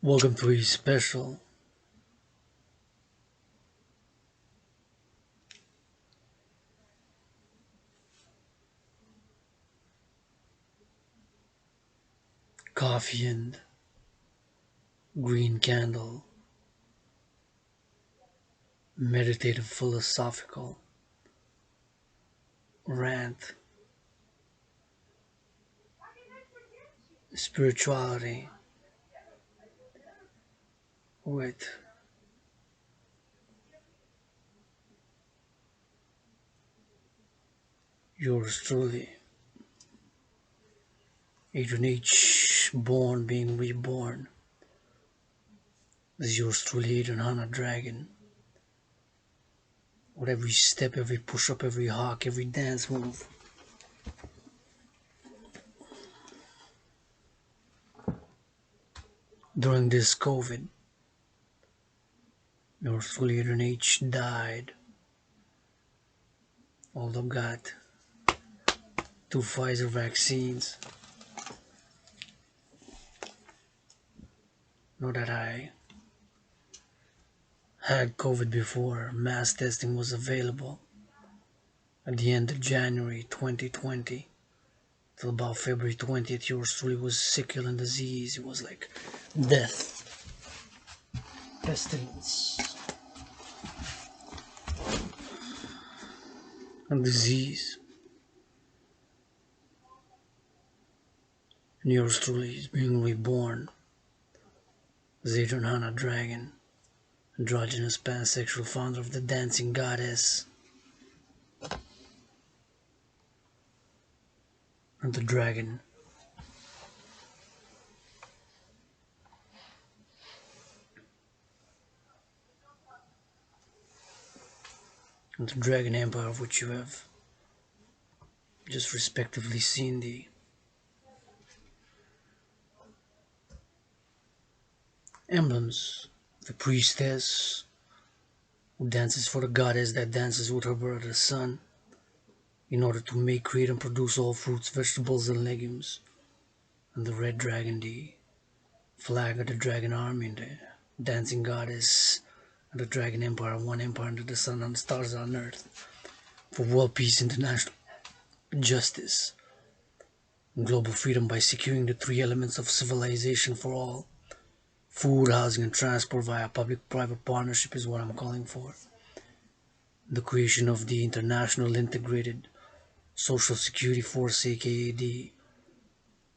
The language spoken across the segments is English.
Welcome to a special coffee and green candle meditative philosophical rant, spirituality with yours truly, Adrian H, born being reborn. This is yours truly, Adrian Hannah Dragon. With every step, every push up, every hawk, every dance move. During this COVID, yours truly, Adrian H died. Although got 2 Pfizer vaccines. Know that I had COVID before mass testing was available at the end of January 2020 till about February 20th. Yours truly was sickle and disease. It was like death, pestilence, and disease. And yours truly is being reborn as Adrian Hannah Dragon, androgynous pansexual founder of the dancing goddess and the dragon. And the Dragon Empire, of which you have just respectively seen the emblems. The priestess who dances for the goddess that dances with her brother the sun in order to make, create, and produce all fruits, vegetables, and legumes. And the red dragon, the flag of the dragon army, and the dancing goddess and the dragon empire, one empire under the sun and the stars on earth, for world peace, international justice, and global freedom by securing the 3 elements of civilization for all. Food, housing, and transport via public-private partnership is what I'm calling for. The creation of the International Integrated Social Security Force, aka the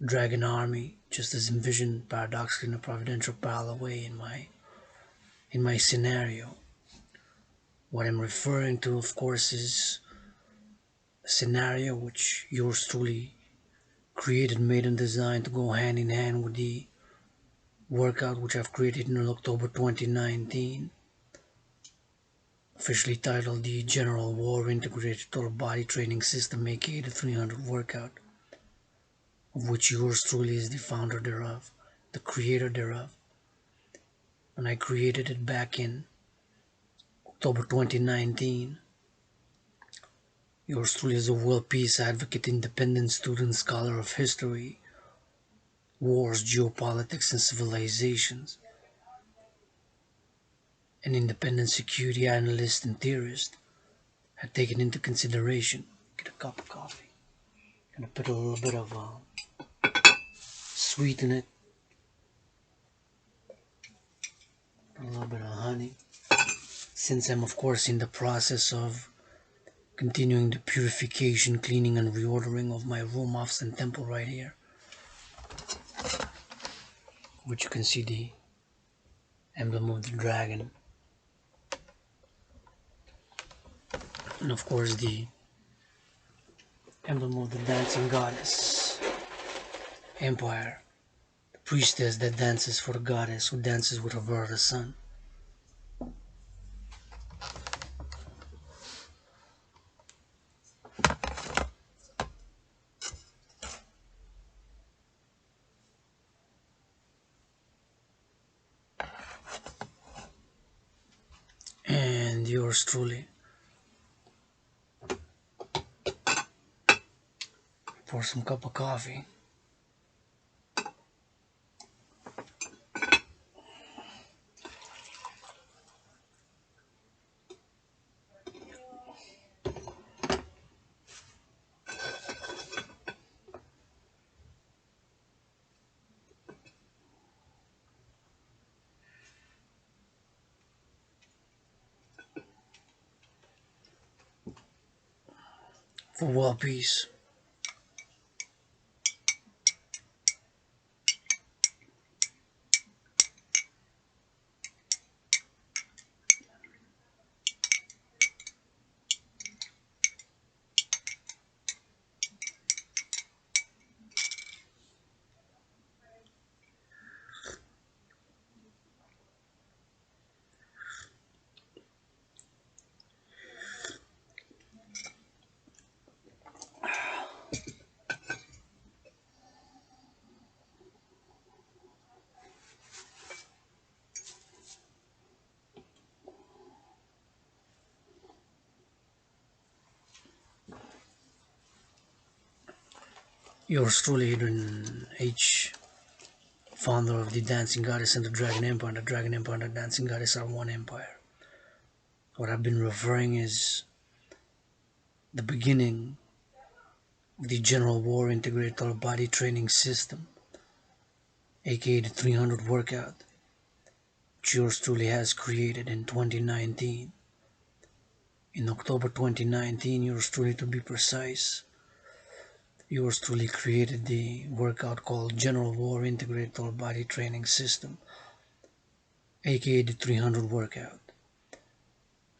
Dragon Army, just as envisioned paradoxically in a providential parallel way in my scenario. What I'm referring to, of course, is a scenario which yours truly created, made, and designed to go hand in hand with the workout which I've created in October 2019, officially titled the General War Integrated Total Body Training System, aka the 300 workout, of which yours truly is the founder thereof, the creator thereof. And I created it back in October 2019. Yours truly is a world peace advocate, independent student, scholar of history, wars, geopolitics, and civilizations, an independent security analyst and theorist, had taken into consideration. Get a cup of coffee. Gonna put a little bit of sweet in it, a little bit of honey. Since I'm of course in the process of continuing the purification, cleaning, and reordering of my room, office, and temple right here, which you can see the emblem of the dragon, and of course the emblem of the dancing goddess empire, the priestess that dances for the goddess who dances with her brother the sun. And yours truly, pour some cup of coffee. for world peace. Yours truly, Adrian H, founder of the Dancing Goddess and the Dragon Empire. The Dragon Empire and the Dancing Goddess are one empire. What I've been referring is the beginning of the General War Integrated Total Body Training System, aka the 300 workout, which yours truly has created in 2019. In October 2019, yours truly to be precise, yours truly created the workout called General War Integrated Total Body Training System, aka the 300 workout.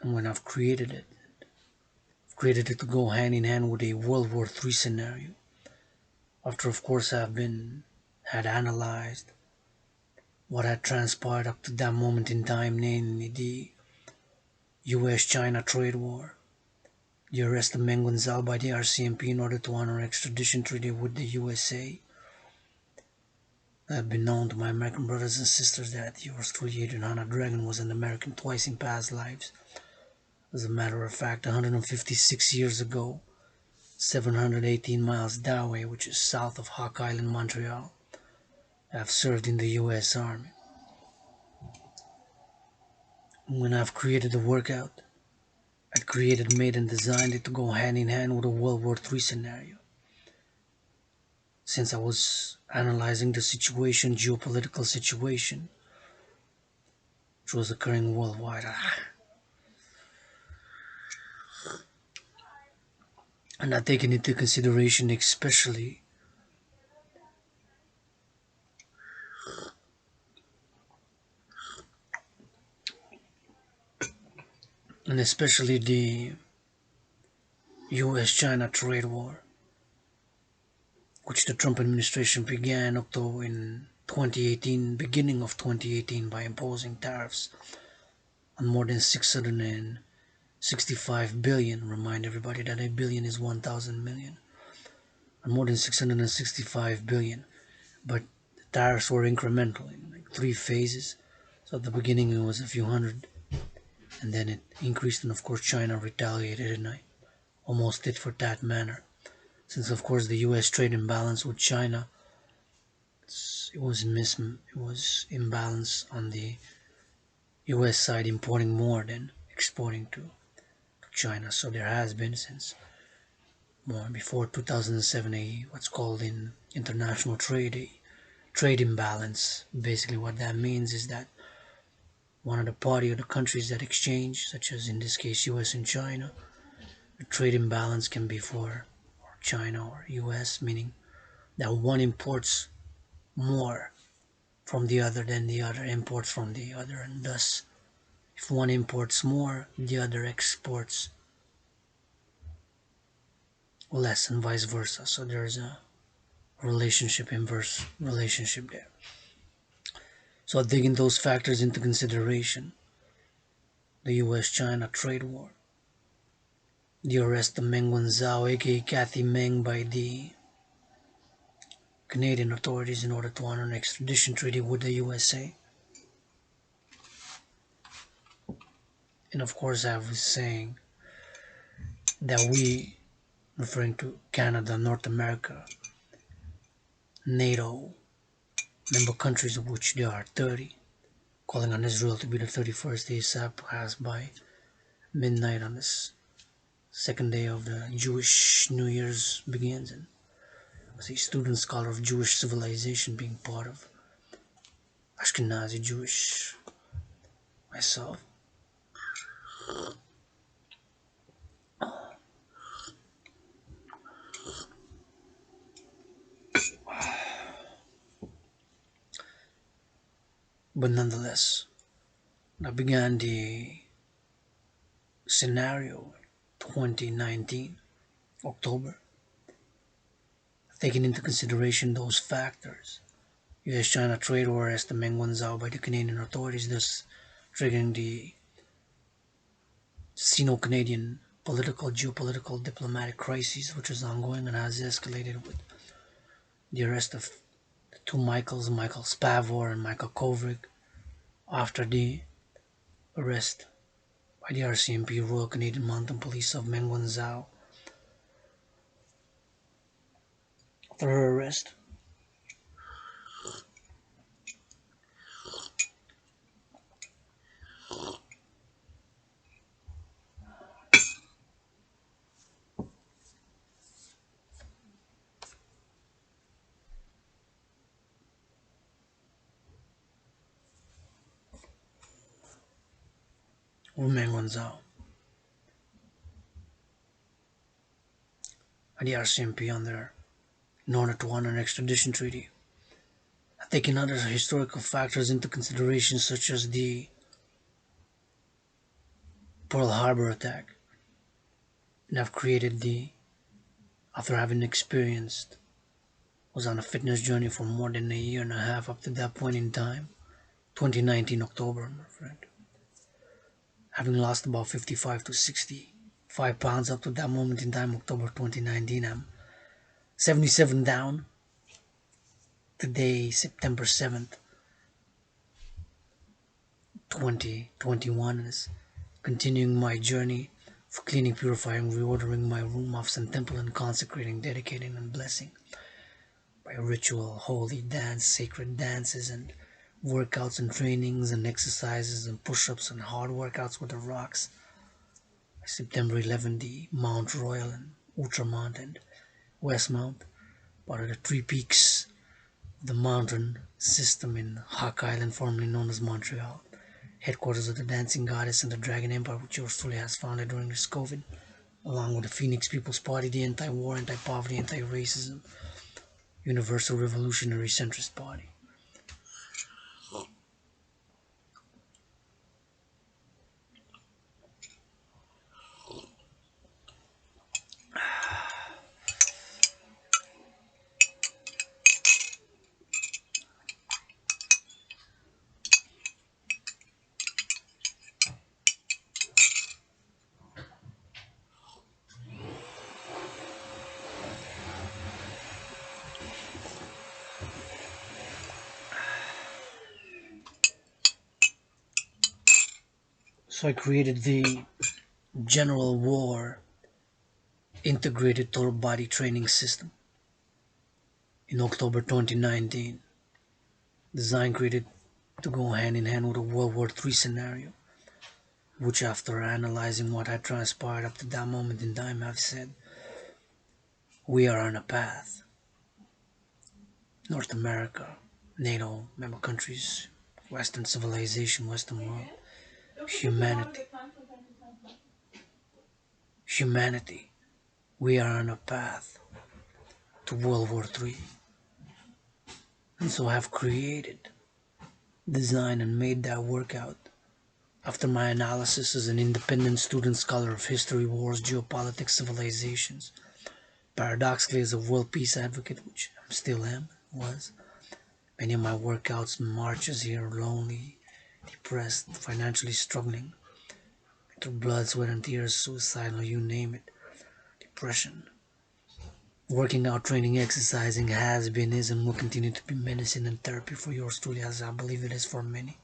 And when I've created it, I've created it to go hand in hand with a World War III scenario. After, of course, had analyzed what had transpired up to that moment in time, namely the US-China trade war, the arrest of Meng Wanzhou by the RCMP in order to honor an extradition treaty with the USA. I've been known to my American brothers and sisters that yours truly, Adrian Hannah Dragon, was an American twice in past lives. As a matter of fact, 156 years ago, 718 miles that way, which is south of Hawk Island, Montreal, I've served in the US Army. When I've created the workout, I created, made, and designed it to go hand in hand with a World War III scenario. Since I was analyzing the situation, geopolitical situation, which was occurring worldwide, and not taking into consideration especially the US-China trade war, which the Trump administration began October in 2018, beginning of 2018, by imposing tariffs on more than 665 billion. Remind everybody that a billion is 1,000 million. On more than 665 billion, but the tariffs were incremental in like 3 phases. So at the beginning it was a few hundred, and then it increased, and of course China retaliated in a almost tit for tat manner. Since of course the U.S. trade imbalance with China, it was imbalance on the U.S. side, importing more than exporting to China. So there has been since more before 2007 what's called in international trade a trade imbalance. Basically what that means is that one of the party or the countries that exchange, such as in this case US and China, the trade imbalance can be for China or US, meaning that one imports more from the other than the other imports from the other, and thus if one imports more, the other exports less, and vice versa. So there's a inverse relationship there. So taking those factors into consideration, the US-China trade war, the arrest of Meng Wanzhou, aka Kathy Meng, by the Canadian authorities in order to honor an extradition treaty with the USA. And of course I was saying that we, referring to Canada, North America, NATO member countries, of which there are 30, calling on Israel to be the 31st ASAP, passed by midnight on this second day of the Jewish New Year's begins, and as a student scholar of Jewish civilization, being part of Ashkenazi Jewish myself, But nonetheless, I began the scenario in 2019, October, taking into consideration those factors. US-China trade war as the Meng Wanzhou by the Canadian authorities, thus triggering the Sino-Canadian political, geopolitical, diplomatic crisis, which is ongoing and has escalated with the arrest of the two Michaels, Michael Spavor and Michael Kovrig, after the arrest by the RCMP, Royal Canadian Mounted Police, of Meng Wanzhou. After her arrest, Meng Wanzhou and the RCMP in order to honor an extradition treaty, taking other historical factors into consideration, such as the Pearl Harbor attack, and have created after having experienced, was on a fitness journey for more than a year and a half up to that point in time, 2019 October, my friend. Having lost about 55 to 65 pounds up to that moment in time, October 2019, I'm 77 down. Today, September 7th, 2021, is continuing my journey of cleaning, purifying, reordering my room, office and temple, and consecrating, dedicating, and blessing by ritual, holy dance, sacred dances, and workouts and trainings and exercises and push-ups and hard workouts with the rocks. September 11, the Mount Royal and Ultramount and Westmount, part of the three peaks of the mountain system in Hawk Island, formerly known as Montreal, headquarters of the Dancing Goddess and the Dragon Empire, which yours truly has founded during this COVID, along with the Phoenix People's Party, the anti-war, anti-poverty, anti-racism, universal revolutionary centrist party. So I created the General War Integrated Total Body Training System in October 2019, designed, created to go hand in hand with a World War III scenario, which, after analyzing what had transpired up to that moment in time, I've said we are on a path. North America, NATO member countries, Western civilization, Western world, humanity, we are on a path to World War III. And so I've created, designed, and made that workout after my analysis as an independent student scholar of history, wars, geopolitics, civilizations, paradoxically as a world peace advocate, which I still am, was. Many of my workouts, marches here, lonely, depressed, financially struggling, through blood, sweat and tears, suicidal, you name it, depression. Working out, training, exercising has been, is, and will continue to be medicine and therapy for yours truly, as I believe it is for many.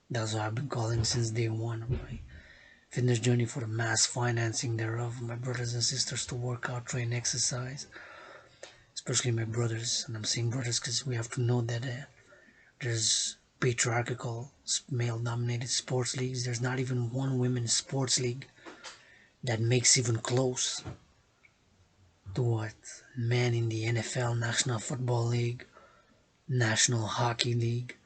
That's what I've been calling since day one of my fitness journey, for the mass financing thereof, my brothers and sisters to work out, train, exercise, especially my brothers. And I'm saying brothers because we have to know that there's patriarchal, male-dominated sports leagues. There's not even one women's sports league that makes even close to what men in the NFL, National Football League, National Hockey League,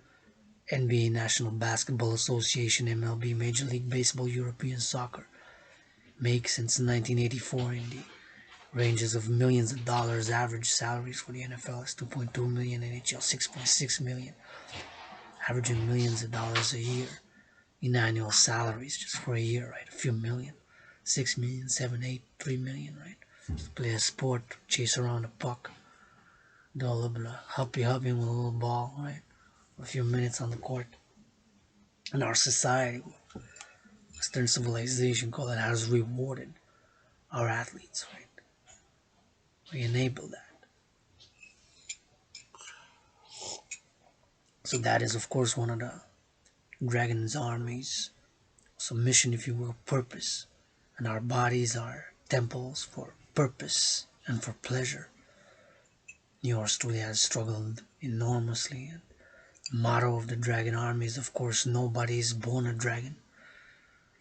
NBA, National Basketball Association, MLB, Major League Baseball, European Soccer make since 1984 in the ranges of millions of dollars. Average salaries for the NFL is 2.2 million, NHL 6.6 million. averaging millions of dollars a year in annual salaries just for a year, right? A few million, 6 million, 7, 8, 3 million, right? Just play a sport, chase around a puck, do a little bit of hopping with a little ball, right? A few minutes on the court. And our society, Western civilization, call it, has rewarded our athletes, right? We enable that. So that is, of course, one of the Dragon's armies. So mission, if you will, purpose. And our bodies are temples for purpose and for pleasure. Yours truly has struggled enormously. And the motto of the Dragon army is, of course, nobody is born a dragon.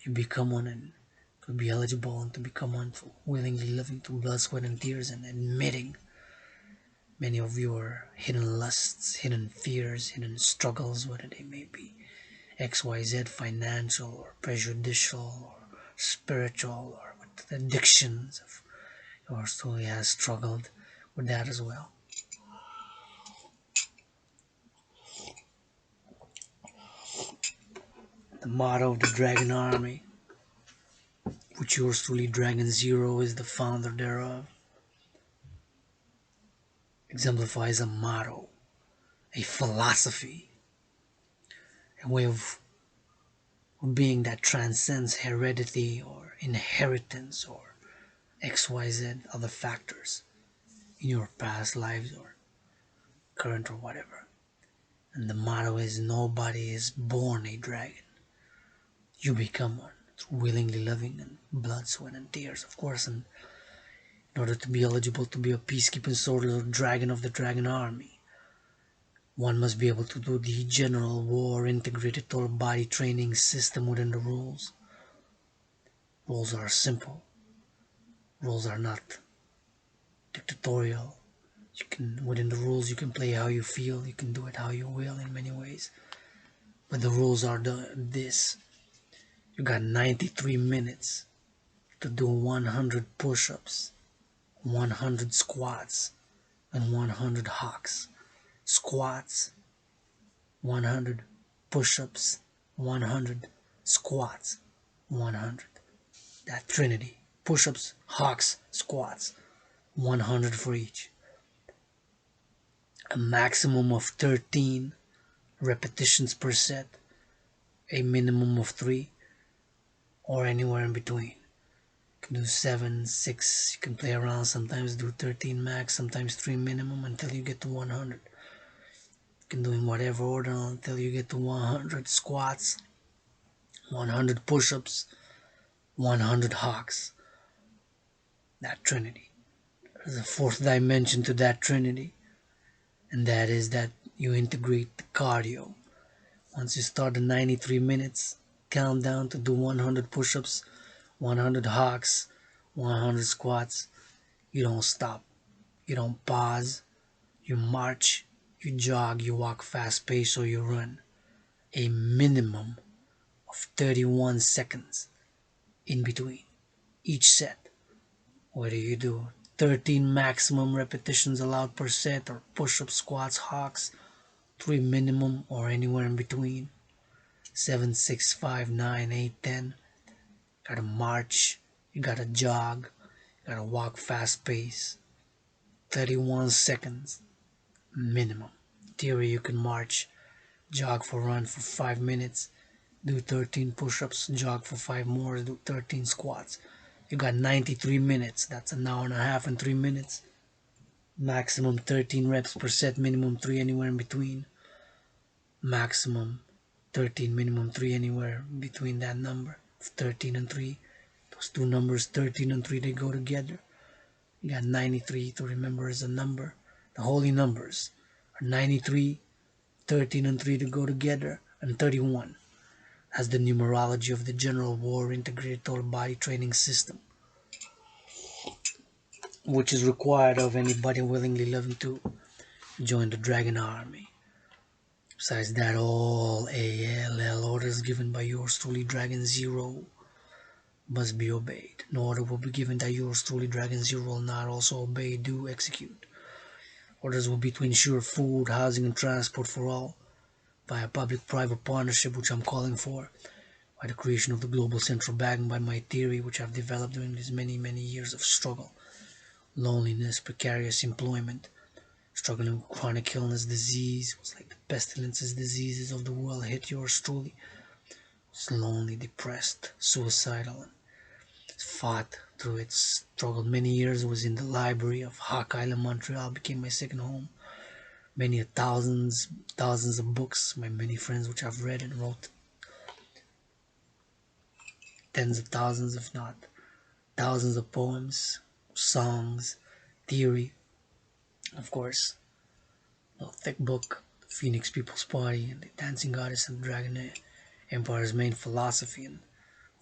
You become one, and to be eligible and to become one for willingly living through blood, sweat, and tears, and admitting many of your hidden lusts, hidden fears, hidden struggles, whether they may be XYZ, financial or prejudicial or spiritual, or with the addictions of yours truly has struggled with that as well. The motto of the Dragon army, which yours truly Dragon Zero is the founder thereof, exemplifies a motto, a philosophy, a way of being that transcends heredity or inheritance or XYZ other factors in your past lives or current or whatever. And the motto is nobody is born a dragon. You become one through willingly living and blood, sweat, and tears, of course. And in order to be eligible to be a peacekeeping soldier or dragon of the Dragon army, one must be able to do the general war integrated total body training system within the rules. Rules are simple. Rules are not dictatorial. You can, within the rules, you can play how you feel. You can do it how you will in many ways. But the rules are this. You got 93 minutes to do 100 push-ups, 100 squats, and 100 hawks. Squats, 100 push-ups, 100 squats, 100. That trinity. Push-ups, hawks, squats. 100 for each. A maximum of 13 repetitions per set. A minimum of 3. Or anywhere in between. You can do 7, 6. You can play around. Sometimes do 13 max. Sometimes 3 minimum until you get to 100. You can do in whatever order until you get to 100 squats. 100 push-ups. 100 hawks. That trinity. There's a fourth dimension to that trinity, and that is that you integrate the cardio. Once you start the 93 minutes countdown to do 100 push-ups, 100 hawks, 100 squats, you don't stop, you don't pause, you march, you jog, you walk fast pace, or you run. A minimum of 31 seconds in between each set. Whether you do 13 maximum repetitions allowed per set, or push-ups, squats, hawks, 3 minimum, or anywhere in between. 7, 6, 5, 9, 8, 10. Gotta march, you gotta jog, you gotta walk fast pace. 31 seconds minimum. In theory, you can march, jog for run for 5 minutes, do 13 push-ups, jog for 5 more, do 13 squats. You got 93 minutes. That's an hour and a half and 3 minutes. Maximum 13 reps per set, minimum 3 anywhere in between. Maximum 13, minimum 3 anywhere between that number. 13 and 3. Those two numbers, 13 and 3, they go together. You got 93 to remember as a number. The holy numbers are 93, 13 and 3 to go together, and 31 as the numerology of the General War Integrated Total Body Training System, which is required of anybody willingly living to join the Dragon Army. Besides that, all ALL orders given by yours truly Dragon Zero must be obeyed. No order will be given that yours truly Dragon Zero will not also obey, do, execute. Orders will be to ensure food, housing, and transport for all by a public-private partnership, which I'm calling for, by the creation of the global central bank, by my theory, which I've developed during these many years of struggle, loneliness, precarious employment, struggling with chronic illness, disease. It was like the pestilences, diseases of the world hit yours truly. It's lonely, depressed, suicidal, and fought through it, struggled many years, was in the library of Hawk Island, Montreal, became my second home. Many thousands of books, my many friends which I've read and wrote tens of thousands, if not thousands of poems, songs, theory, of course, a thick book, The Phoenix People's Party, and the Dancing Goddess and the Dragon Empire's main philosophy, and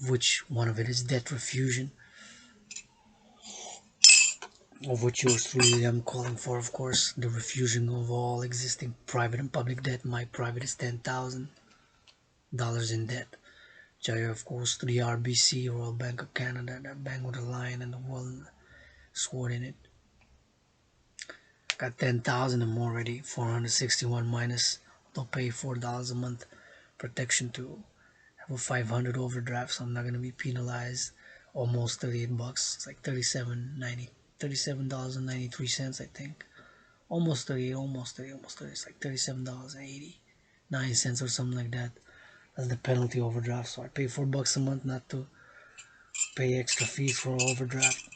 of which one of it is debt refusion, of which yours truly I'm calling for, of course, the refusion of all existing private and public debt. My private is $10,000 in debt, which I of course to the RBC, Royal Bank of Canada, that bank with a lion and the world sword in it. Got 10,000 of them already, 461 minus, don't pay $4 a month protection to have a 500 overdraft, so I'm not gonna be penalized. Almost 38 bucks. It's like $37.93, I think. Almost 38, almost 30. It's like $37.89 or something like that. That's the penalty overdraft. So I pay $4 a month not to pay extra fees for overdraft.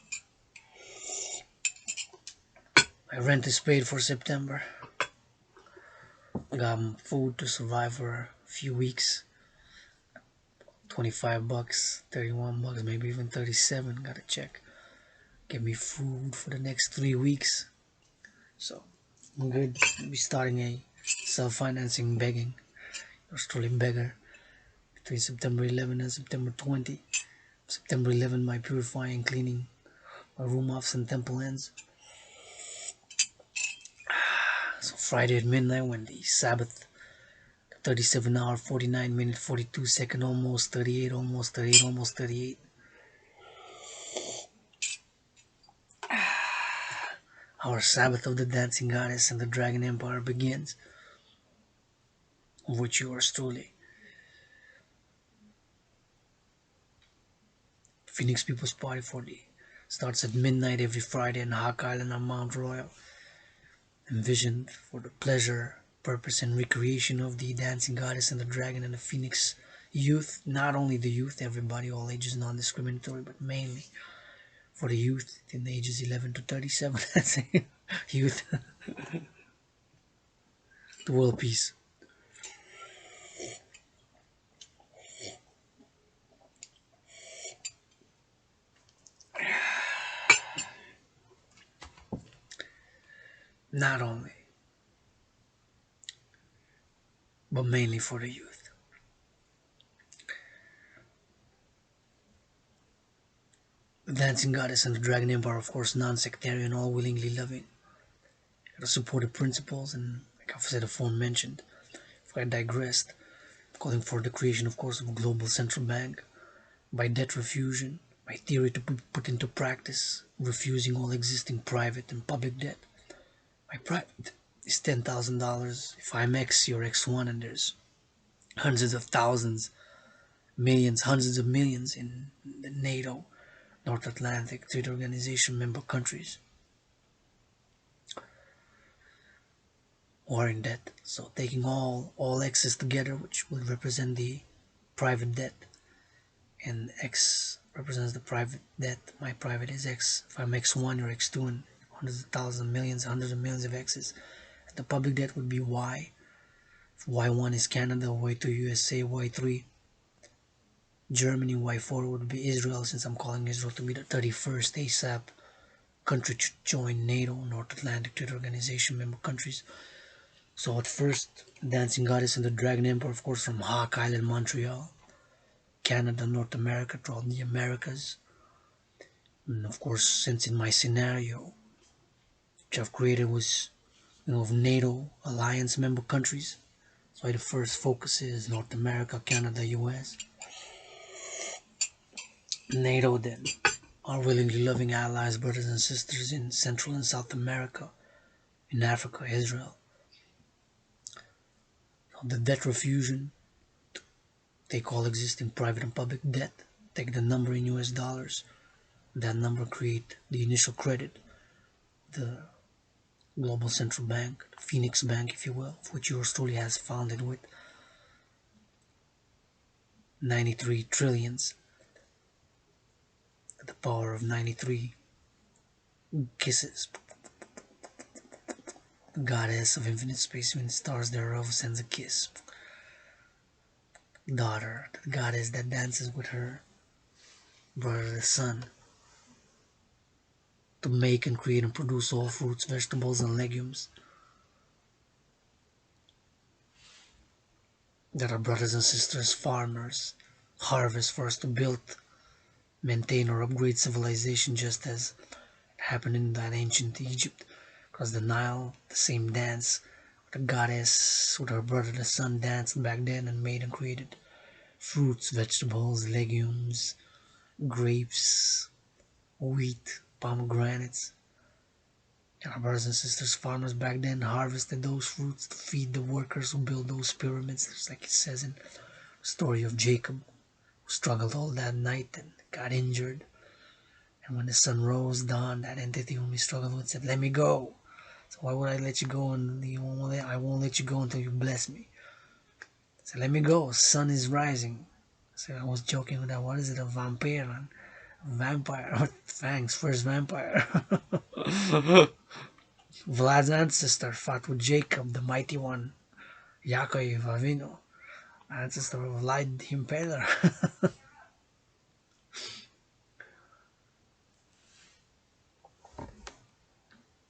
My rent is paid for September. I got food to survive for a few weeks. 25 bucks, 31 bucks, maybe even 37. Gotta check. Get me food for the next 3 weeks. So I'm good. I'll be starting a self-financing begging. I was truly beggar between September 11 and September 20. September 11, my purifying, cleaning my room off and temple ends. So Friday at midnight, when the Sabbath, 37 hour, 49 minute, 42 second, almost 38, almost 38, almost 38. Our Sabbath of the Dancing Goddess and the Dragon Empire begins, of which yours truly, Phoenix People's Party 40, starts at midnight every Friday in Hawk Island on Mount Royal, envisioned for the pleasure, purpose, and recreation of the Dancing Goddess and the Dragon and the Phoenix youth. Not only the youth, everybody, all ages, non-discriminatory, but mainly for the youth in the ages 11 to 37. That's it. Youth. The world peace. Not only, but mainly for the youth. The Dancing Goddess and the Dragon Empire, of course, non-sectarian, all willingly loving. Gotta support the principles, and like I've said aforementioned, if I digressed, calling for the creation, of course, of a global central bank, by debt refusion, by theory to put into practice, refusing all existing private and public debt. My private is $10,000. If I'm X, you're X1, and there's hundreds of thousands, millions, hundreds of millions in the NATO, North Atlantic Treaty Organization member countries who are in debt. So taking all X's together, which will represent the private debt, and X represents the private debt. My private is X. If I'm X1, you're X2, and hundreds of thousands, millions, hundreds of millions of X's. And the public debt would be Y. If Y1 is Canada, Y2 USA, Y3 Germany, Y4 would be Israel, since I'm calling Israel to be the 31st ASAP country to join NATO, North Atlantic Treaty Organization member countries. So at first, Dancing Goddess and the Dragon Emperor, of course, from Hawk Island, Montreal, Canada, North America, throughout the Americas. And of course, since in my scenario, which I've created was, of NATO alliance member countries, so the first focus is North America, Canada, US. NATO then, our willingly loving allies, brothers and sisters in Central and South America, in Africa, Israel. The debt refusion, take all existing private and public debt, take the number in US dollars, that number create the initial credit, the global central bank, the Phoenix Bank, if you will, which yours truly has founded with 93 trillions, at the power of 93 kisses. The goddess of infinite space when the stars thereof sends a kiss. Daughter, the goddess that dances with her brother the sun, to make and create and produce all fruits, vegetables, and legumes that our brothers and sisters, farmers, harvest for us to build, maintain, or upgrade civilization, just as it happened in that ancient Egypt. Because the Nile, the same dance, the goddess with her brother the sun danced back then and made and created fruits, vegetables, legumes, grapes, wheat, pomegranates. And our brothers and sisters, farmers back then, harvested those fruits to feed the workers who built those pyramids, just like it says in the story of Jacob, who struggled all that night and got injured. And when the sun rose, dawn, that entity whom he struggled with said, "Let me go." So why would I let you go? And I won't let you go until you bless me. I said, "Let me go. Sun is rising." So I was joking with that. What is it? A vampire? A vampire with fangs. First vampire. Vlad's ancestor fought with Jacob, the mighty one. Yaakov Avinu, ancestor of Vlad the Impaler.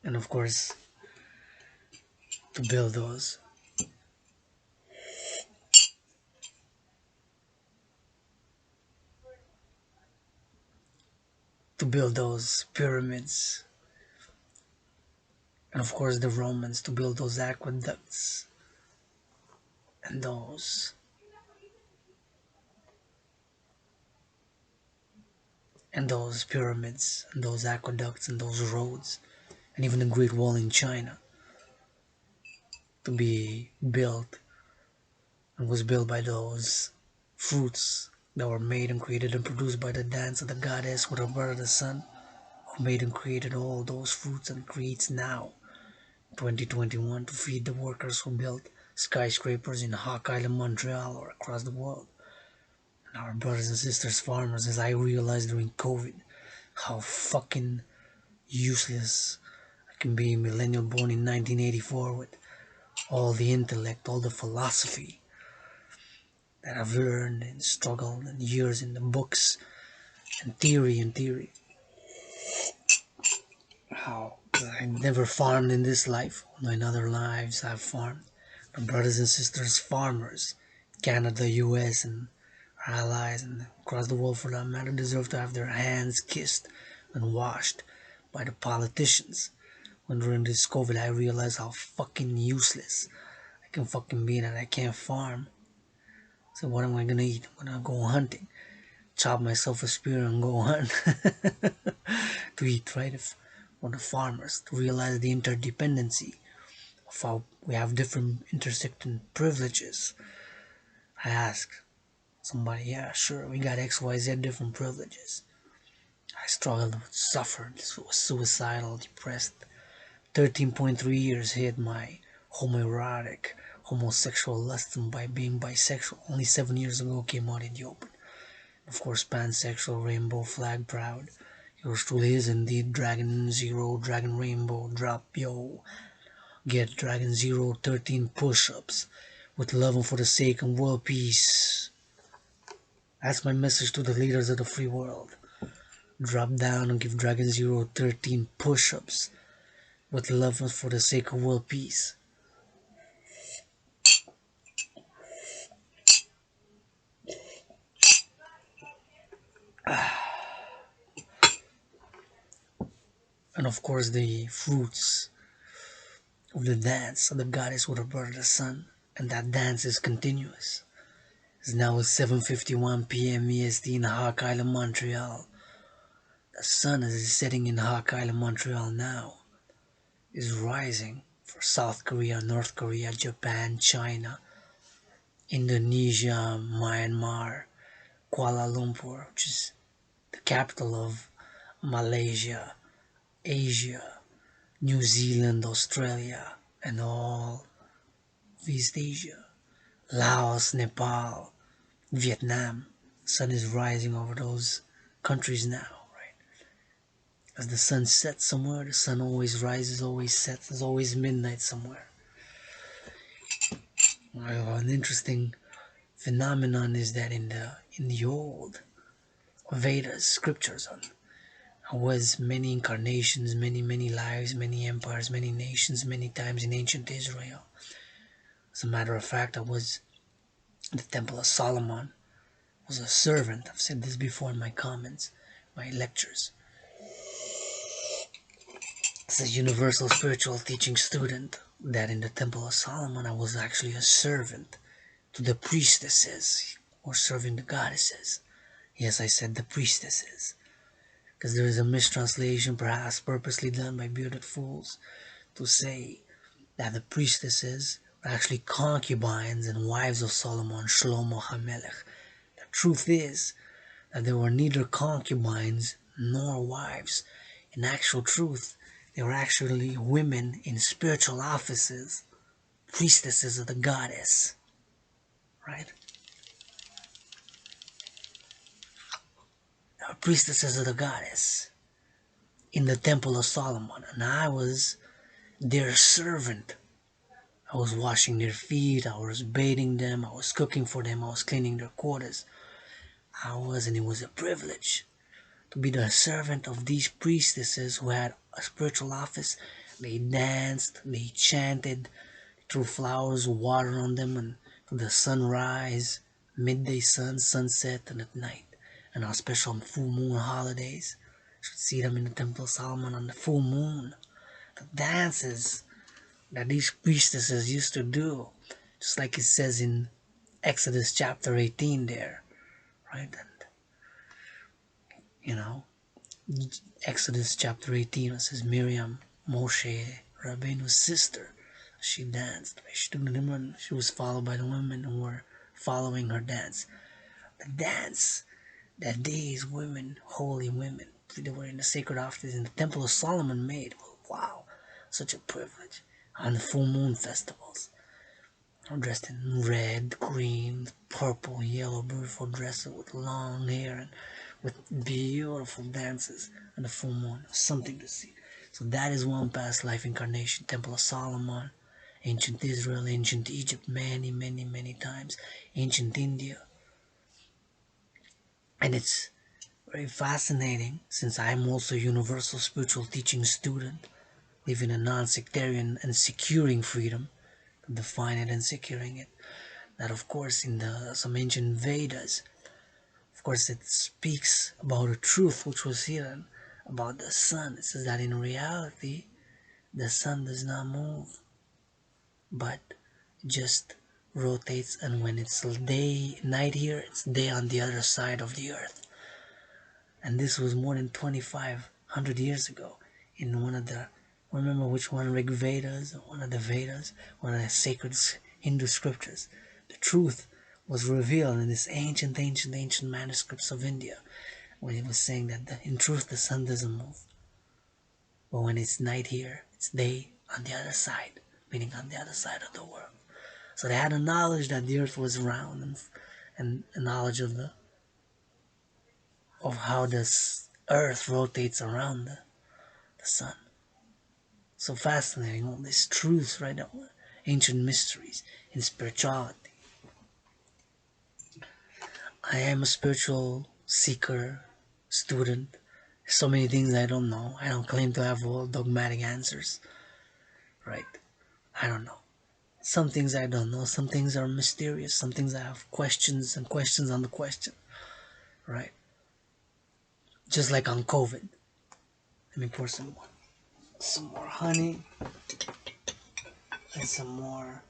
And of course, to build those pyramids, and of course the Romans to build those aqueducts and those pyramids and those aqueducts and those roads, and even the Great Wall in China to be built, and was built by those fruits that were made and created and produced by the dance of the goddess with her brother the sun, who made and created all those fruits and creates now 2021 to feed the workers who built skyscrapers in Hawk Island, Montreal, or across the world. And our brothers and sisters farmers, as I realized during COVID, how fucking useless I can be, a millennial born in 1984 with all the intellect, all the philosophy that I've learned and struggled and years in the books and theory. How I never farmed in this life, although in other lives I've farmed. My brothers and sisters farmers, Canada, US, and our allies, and across the world for that matter, deserve to have their hands kissed and washed by the politicians. When during this COVID I realized how fucking useless I can fucking be, that I can't farm. So what am I gonna eat? I'm gonna go hunting, chop myself a spear and go hunt to eat, right? If for the farmers to realize the interdependency of how we have different intersecting privileges. I ask somebody, yeah, sure, we got XYZ different privileges. I struggled, suffered, was suicidal, depressed. 13.3 years hid my homoerotic, homosexual lust by being bisexual. Only 7 years ago came out in the open. Of course, pansexual, rainbow flag proud. Yours truly is indeed Dragan Zero, Dragon Rainbow, drop yo. Get Dragan Zero 13 push-ups with love and for the sake and world peace. That's my message to the leaders of the free world. Drop down and give Dragan Zero 13 push-ups with love and for the sake of world peace. And of course the fruits of the dance of the goddess with her brother the sun. And that dance is continuous. It's now 7:51 p.m. EST in Hawk Island, Montreal. The sun is setting in Hawk Island, Montreal now. Is rising for South Korea, North Korea, Japan, China, Indonesia, Myanmar, Kuala Lumpur, which is the capital of Malaysia, Asia, New Zealand, Australia, and all of East Asia, Laos, Nepal, Vietnam. The sun is rising over those countries now, right? As the sun sets somewhere, the sun always rises, always sets. There's always midnight somewhere. Well, an interesting phenomenon is that in the old Vedas scriptures on was many incarnations, many lives, many empires, many nations, many times in ancient Israel. As a matter of fact, I was the Temple of Solomon, was a servant. I've said this before in my comments, my lectures. As a universal spiritual teaching student, that in the Temple of Solomon I was actually a servant to the priestesses, or serving the goddesses. Yes, I said the priestesses, because there is a mistranslation, perhaps purposely done by bearded fools, to say that the priestesses were actually concubines and wives of Solomon, Shlomo HaMelech. The truth is that they were neither concubines nor wives. In actual truth, they were actually women in spiritual offices, priestesses of the goddess, right? They were priestesses of the goddess in the Temple of Solomon, and I was their servant. I was washing their feet, I was bathing them, I was cooking for them, I was cleaning their quarters. And it was a privilege to be the servant of these priestesses who had a spiritual office. They danced, they chanted, threw flowers, water on them, and to the sunrise, midday sun, sunset, and at night. And our special full moon holidays, you should see them in the Temple of Solomon on the full moon. The dances that these priestesses used to do, just like it says in Exodus chapter 18 there, right? And, you know, Exodus chapter 18, it says Miriam, Moshe, Rabbeinu's sister, she danced. She was followed by the women who were following her dance. The dance that these women, holy women, they were in the sacred offices in the Temple of Solomon made. Wow, such a privilege. On the full moon festivals, dressed in red, green, purple, yellow, beautiful dresses with long hair and with beautiful dances on the full moon. Something to see. So that is one past life incarnation. Temple of Solomon, ancient Israel, ancient Egypt, many times, ancient India. And it's very fascinating, since I'm also a universal spiritual teaching student, living a non-sectarian and securing freedom, define it and securing it, that of course in some ancient Vedas, of course it speaks about a truth which was hidden about the sun. It says that in reality the sun does not move, but just rotates, and when it's night here, it's day on the other side of the earth. And this was more than 2,500 years ago in one of the, remember which one, Rig Vedas, one of the Vedas, one of the sacred Hindu scriptures. The truth was revealed in this ancient manuscripts of India, when it was saying that in truth the sun doesn't move, but when it's night here, it's day on the other side, meaning on the other side of the world. So they had a knowledge that the earth was round, and a knowledge of how this earth rotates around the sun. So fascinating, all these truths, right? Ancient mysteries in spirituality. I am a spiritual seeker, student. So many things I don't know. I don't claim to have all dogmatic answers, right? I don't know. Some things I don't know. Some things are mysterious. Some things I have questions and questions on the question, right? Just like on COVID. Let me pour some more honey and some more.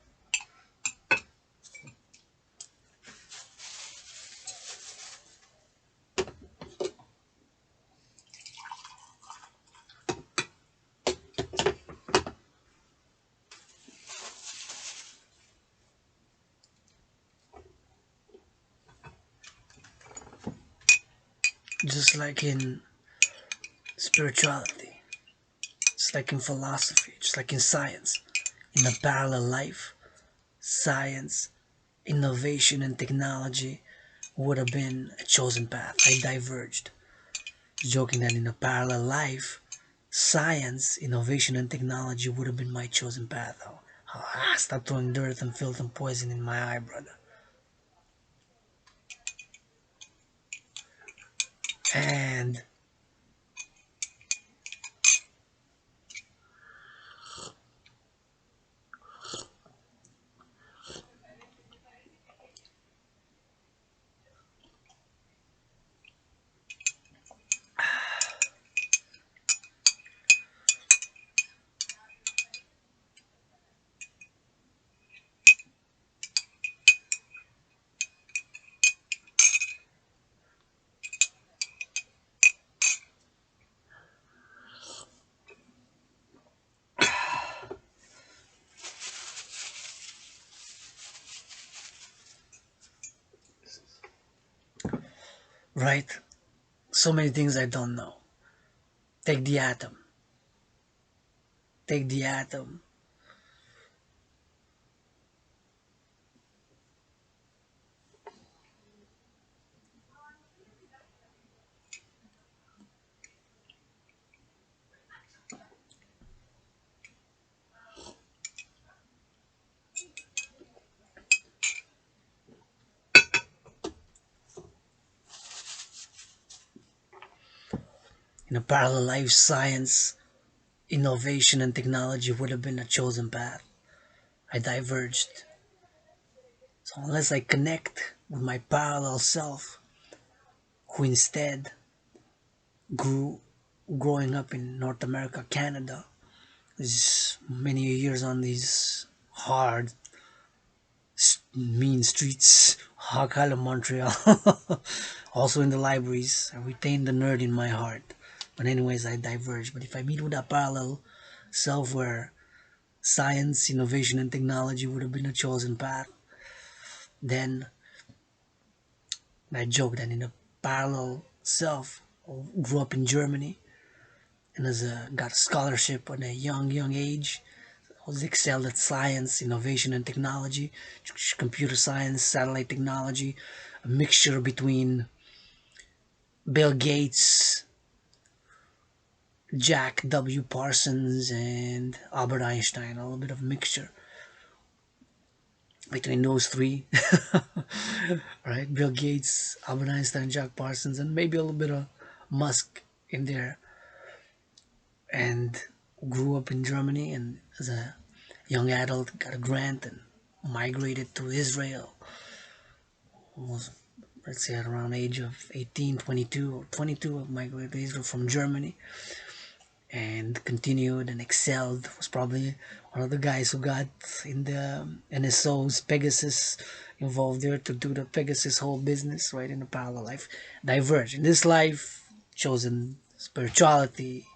just like in spirituality, just like in philosophy, just like in science, in a parallel life, science, innovation, and technology would have been a chosen path. I diverged, joking that in a parallel life, science, innovation, and technology would have been my chosen path. Stop throwing dirt and filth and poison in my eye, brother. And right, so many things I don't know. Take the atom. Take the atom. In a parallel life, science, innovation, and technology would have been a chosen path. I diverged. So unless I connect with my parallel self, who instead grew growing up in North America, Canada, these many years on these hard, mean streets, Hakala, Montreal, also in the libraries, I retain the nerd in my heart. But anyways, I diverge. But if I meet with a parallel self where science, innovation, and technology would have been a chosen path, then I joke that in a parallel self, I grew up in Germany and got a scholarship at a young age. I was excelled at science, innovation, and technology, computer science, satellite technology, a mixture between Bill Gates, Jack W. Parsons, and Albert Einstein. A little bit of a mixture between those three, right? Bill Gates, Albert Einstein, Jack Parsons, and maybe a little bit of Musk in there. And grew up in Germany, and as a young adult got a grant and migrated to Israel. Was, let's say, at around age of 18, 22 or 22, I migrated to Israel from Germany and continued and excelled. Was probably one of the guys who got in the NSO's Pegasus, involved there to do the Pegasus whole business, right, in a parallel life. Diverge. In this life, chosen spirituality,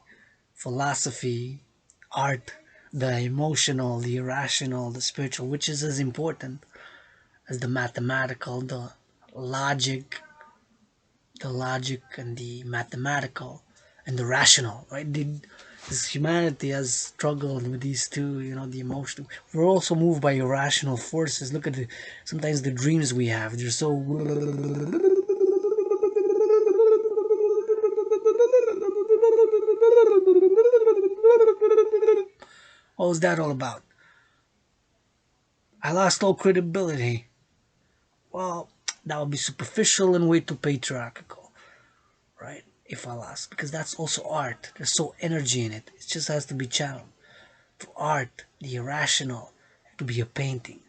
philosophy, art, the emotional, the irrational, the spiritual, which is as important as the mathematical, logic, the logic and the mathematical and the rational, right? This humanity has struggled with these two, the emotional. We're also moved by irrational forces. Look at sometimes the dreams we have. They're so. What was that all about? I lost all credibility. Well, that would be superficial and way too patriarchal, right? If I lost, because that's also art. There's so energy in it. It just has to be channeled. For art, the irrational, to be a painting,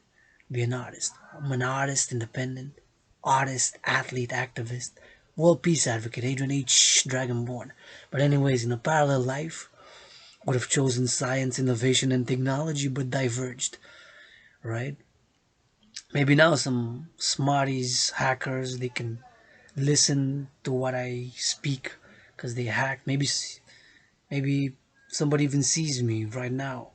be an artist. I'm an artist, independent, artist, athlete, activist, world peace advocate, Adrian H. Dragonborn. But anyways, in a parallel life, would have chosen science, innovation, and technology, but diverged, right? Maybe now some smarties, hackers, they can listen to what I speak because they hack. Maybe somebody even sees me right now.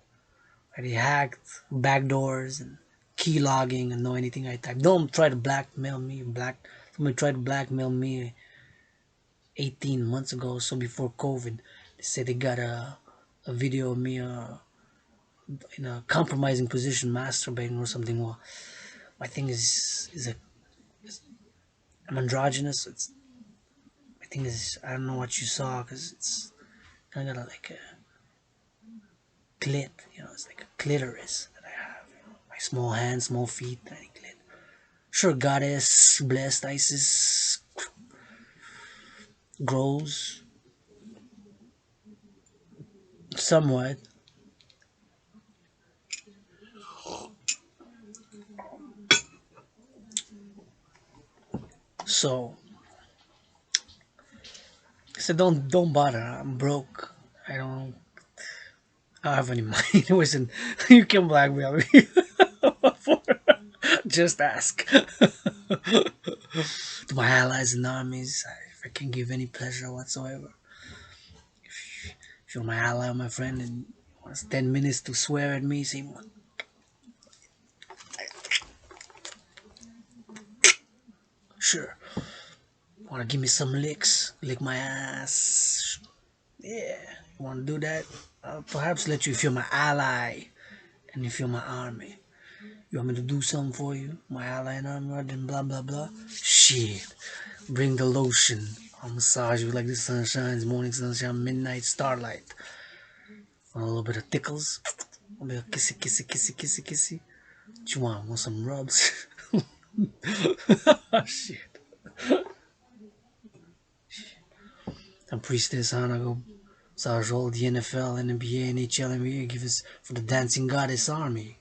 They hacked backdoors and key logging and know anything I type. Don't try to blackmail me. Somebody try to blackmail me 18 months ago, so before COVID. They said they got a video of me in a compromising position, masturbating or something. Well, my thing I'm androgynous. It's my thing is I don't know what you saw because it's kind of like a clit. It's like a clitoris that I have. My small hands, small feet, tiny clit. Sure, goddess, blessed Isis grows somewhat. So I said, don't bother. I'm broke. I don't have any money. Listen, you can blackmail me. Just ask. To my allies and armies, if I can give any pleasure whatsoever. If you're my ally or my friend and wants 10 minutes to swear at me, say, sure. Want to give me some licks? Lick my ass? Yeah. You want to do that? I'll perhaps let you if you're my ally and if you're my army. You want me to do something for you? My ally and army, rather than blah blah blah? Shit. Bring the lotion. I'll massage you like the sun shines, morning sunshine, midnight starlight. Want a little bit of tickles? A little bit of kissy, kissy, kissy, kissy, kissy. What you want? Want some rubs? Oh, shit. And Priestess Hannah go massage all the NFL, NBA, NHL, NBA give us for the dancing goddess army.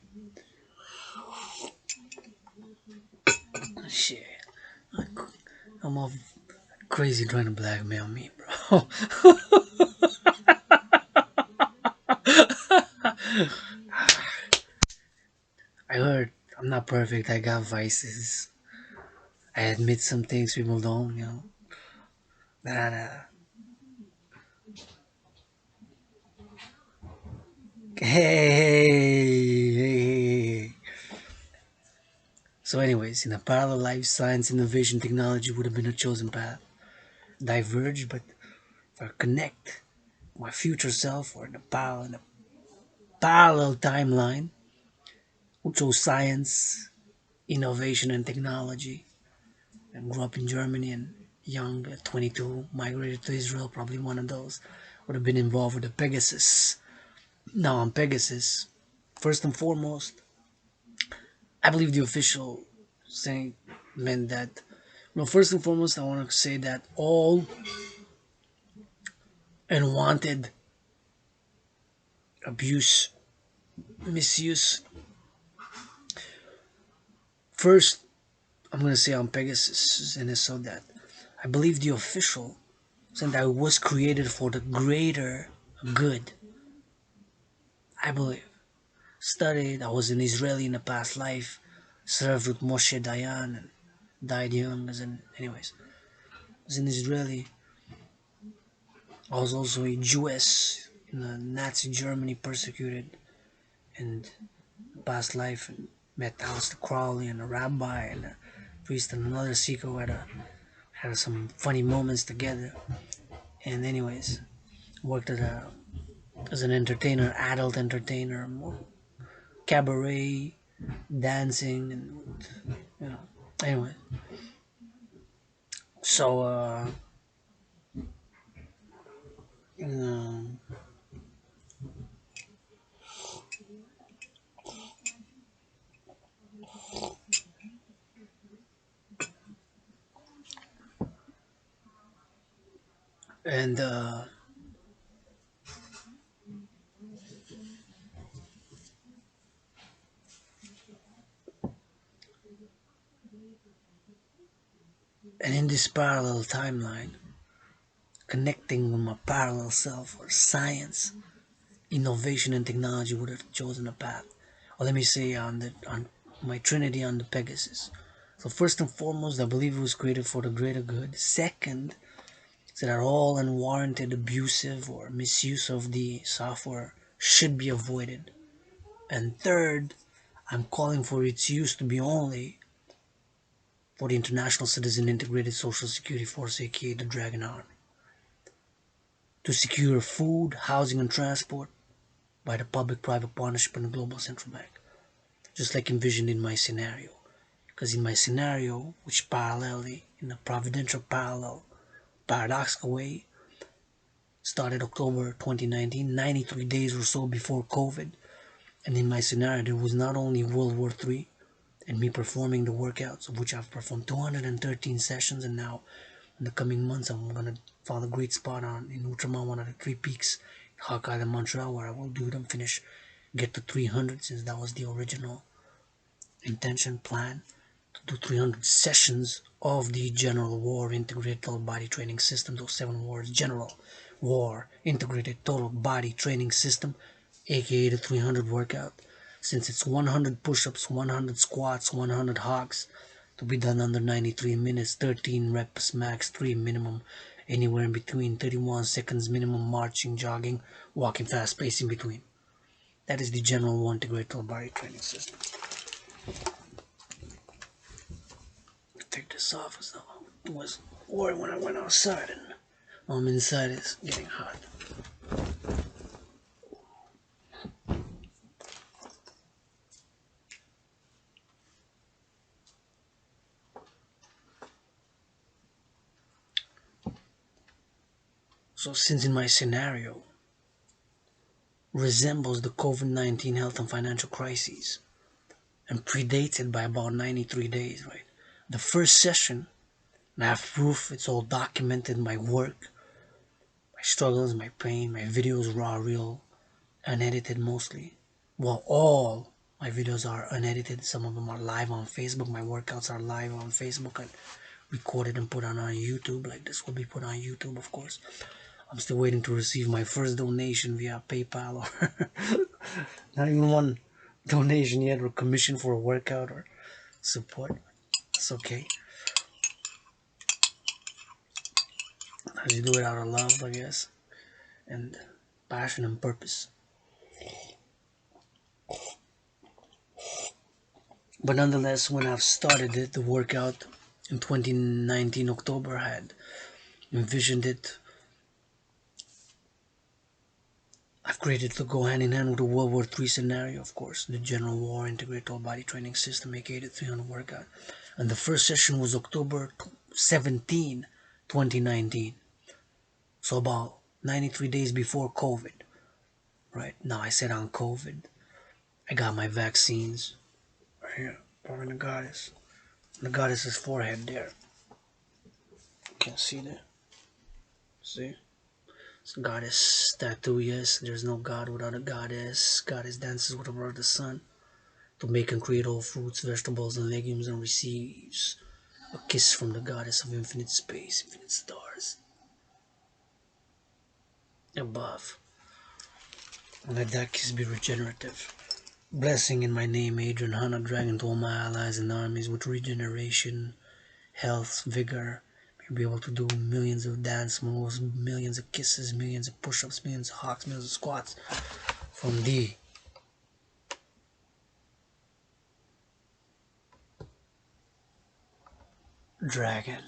Shit. I'm all crazy trying to blackmail me, bro. I heard I'm not perfect. I got vices. I admit some things people don't. Nah, nah. Hey. So, anyways, in a parallel life, science, innovation, technology would have been a chosen path. Diverge, but if I connect my future self or the parallel timeline, who chose science, innovation, and technology, and grew up in Germany and young at 22, migrated to Israel, probably one of those, would have been involved with the Pegasus. Now, on Pegasus, first and foremost, I believe the official saying meant that. Well, first and foremost, I want to say that all unwanted abuse, misuse. First, I'm going to say on Pegasus, and it's so that I believe the official said that it was created for the greater good. I believe. Studied, I was an Israeli in a past life, served with Moshe Dayan, and died young. Anyways, I was an Israeli. I was also a Jewess in the Nazi Germany, persecuted and past life, and met Aleister Crowley and a rabbi and a priest and another seeker who had some funny moments together. And anyways, worked as an entertainer, adult entertainer, more cabaret, dancing, and you know. Anyway, so um, and and in this parallel timeline, connecting with my parallel self or science, innovation, and technology would have chosen a path. Or let me say on my trinity on the Pegasus. So first and foremost, I believe it was created for the greater good. Second, so that all unwarranted abusive or misuse of the software should be avoided. And third, I'm calling for its use to be only for the International Citizen Integrated Social Security Force, aka the Dragon Army. to secure food, housing, and transport by the public-private partnership and the global central bank, just like envisioned in my scenario. Because in my scenario, which parallelly, in a providential parallel, paradoxical way, started October 2019, 93 days or so before COVID, and in my scenario, there was not only World War III and me performing the workouts, of which I've performed 213 sessions, and now in the coming months, I'm gonna find a great spot in Outremont, one of the 3 peaks, Hawkeye and Montreal, where I will do them, finish, get to 300, since that was the original intention plan, to do 300 sessions of the General War Integrated Total Body Training System. Those 7 words: General War Integrated Total Body Training System, aka the 300 workout, since it's 100 push-ups, 100 squats, 100 hogs, to be done under 93 minutes, 13 reps max, 3 minimum, anywhere in between, 31 seconds minimum, marching, jogging, walking fast, pace in between. That is the General War Integrated Total Body Training System. Take this off, because I was worried when I went outside, and inside it's getting hot. So since in my scenario resembles the COVID-19 health and financial crises and predates it by about 93 days, right? The first session, and I have proof, it's all documented, my work, my struggles, my pain, my videos raw, real, unedited mostly. Well, all my videos are unedited. Some of them are live on Facebook. My workouts are live on Facebook and recorded and put on YouTube. Like this will be put on YouTube, of course. I'm still waiting to receive my first donation via PayPal, or not even one donation yet, or commission for a workout or support. It's okay. I just do it out of love, I guess, and passion and purpose. But nonetheless, when I've started it, the workout in 2019 October, I had envisioned it. I've created to go hand in hand with the World War III scenario, of course, the General War Integrated Total Body Training System, aka the 300 workout. And the first session was October 17, 2019. So about 93 days before COVID, right? Now I said on COVID, I got my vaccines right here, on the goddess. The goddess's forehead there. You can see that. See? It's a goddess tattoo, yes. There's no God without a goddess. Goddess dances with her the sun to make and create all fruits, vegetables, and legumes, and receives a kiss from the goddess of infinite space, infinite stars above. And let that kiss be regenerative. Blessing in my name, Adrian Hannah Dragon, to all my allies and armies with regeneration, health, vigor. May be able to do millions of dance moves, millions of kisses, millions of push-ups, millions of hogs, millions of squats from the Dragan.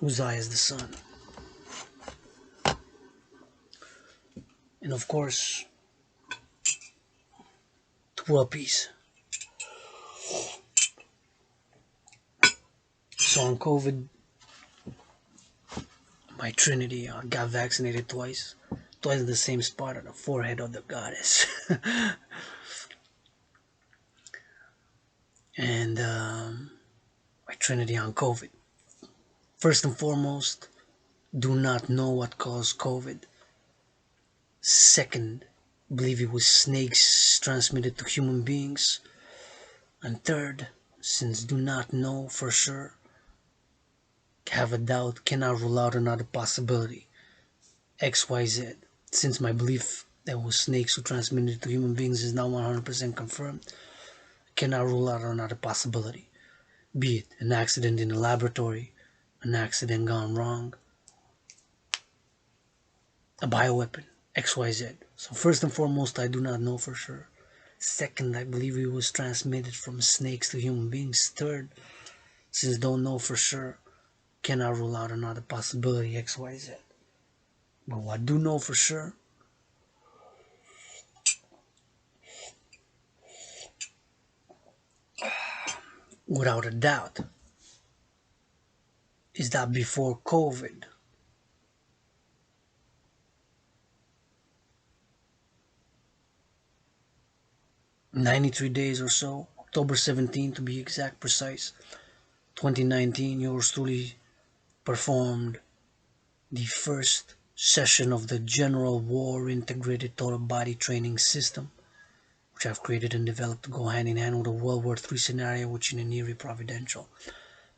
Whose eye is the sun. And of course, to world peace. So on COVID, my trinity, I got vaccinated twice in the same spot on the forehead of the goddess. And my trinity on COVID. First and foremost, do not know what caused COVID. Second, believe it was snakes transmitted to human beings. And third, since do not know for sure, have a doubt, cannot rule out another possibility. XYZ. Since my belief that it was snakes who transmitted to human beings is now 100% confirmed, cannot rule out another possibility. Be it an accident in a laboratory, an accident gone wrong, a bioweapon, XYZ. So first and foremost, I do not know for sure. Second, I believe it was transmitted from snakes to human beings. Third, since don't know for sure, cannot rule out another possibility, XYZ. But what I do know for sure, without a doubt, is that before COVID, 93 days or so, October 17th to be exact, precise, 2019, yours truly performed the first session of the General War Integrated Total Body Training System, which I've created and developed to go hand in hand with a World War III scenario, which in an eerie, providential,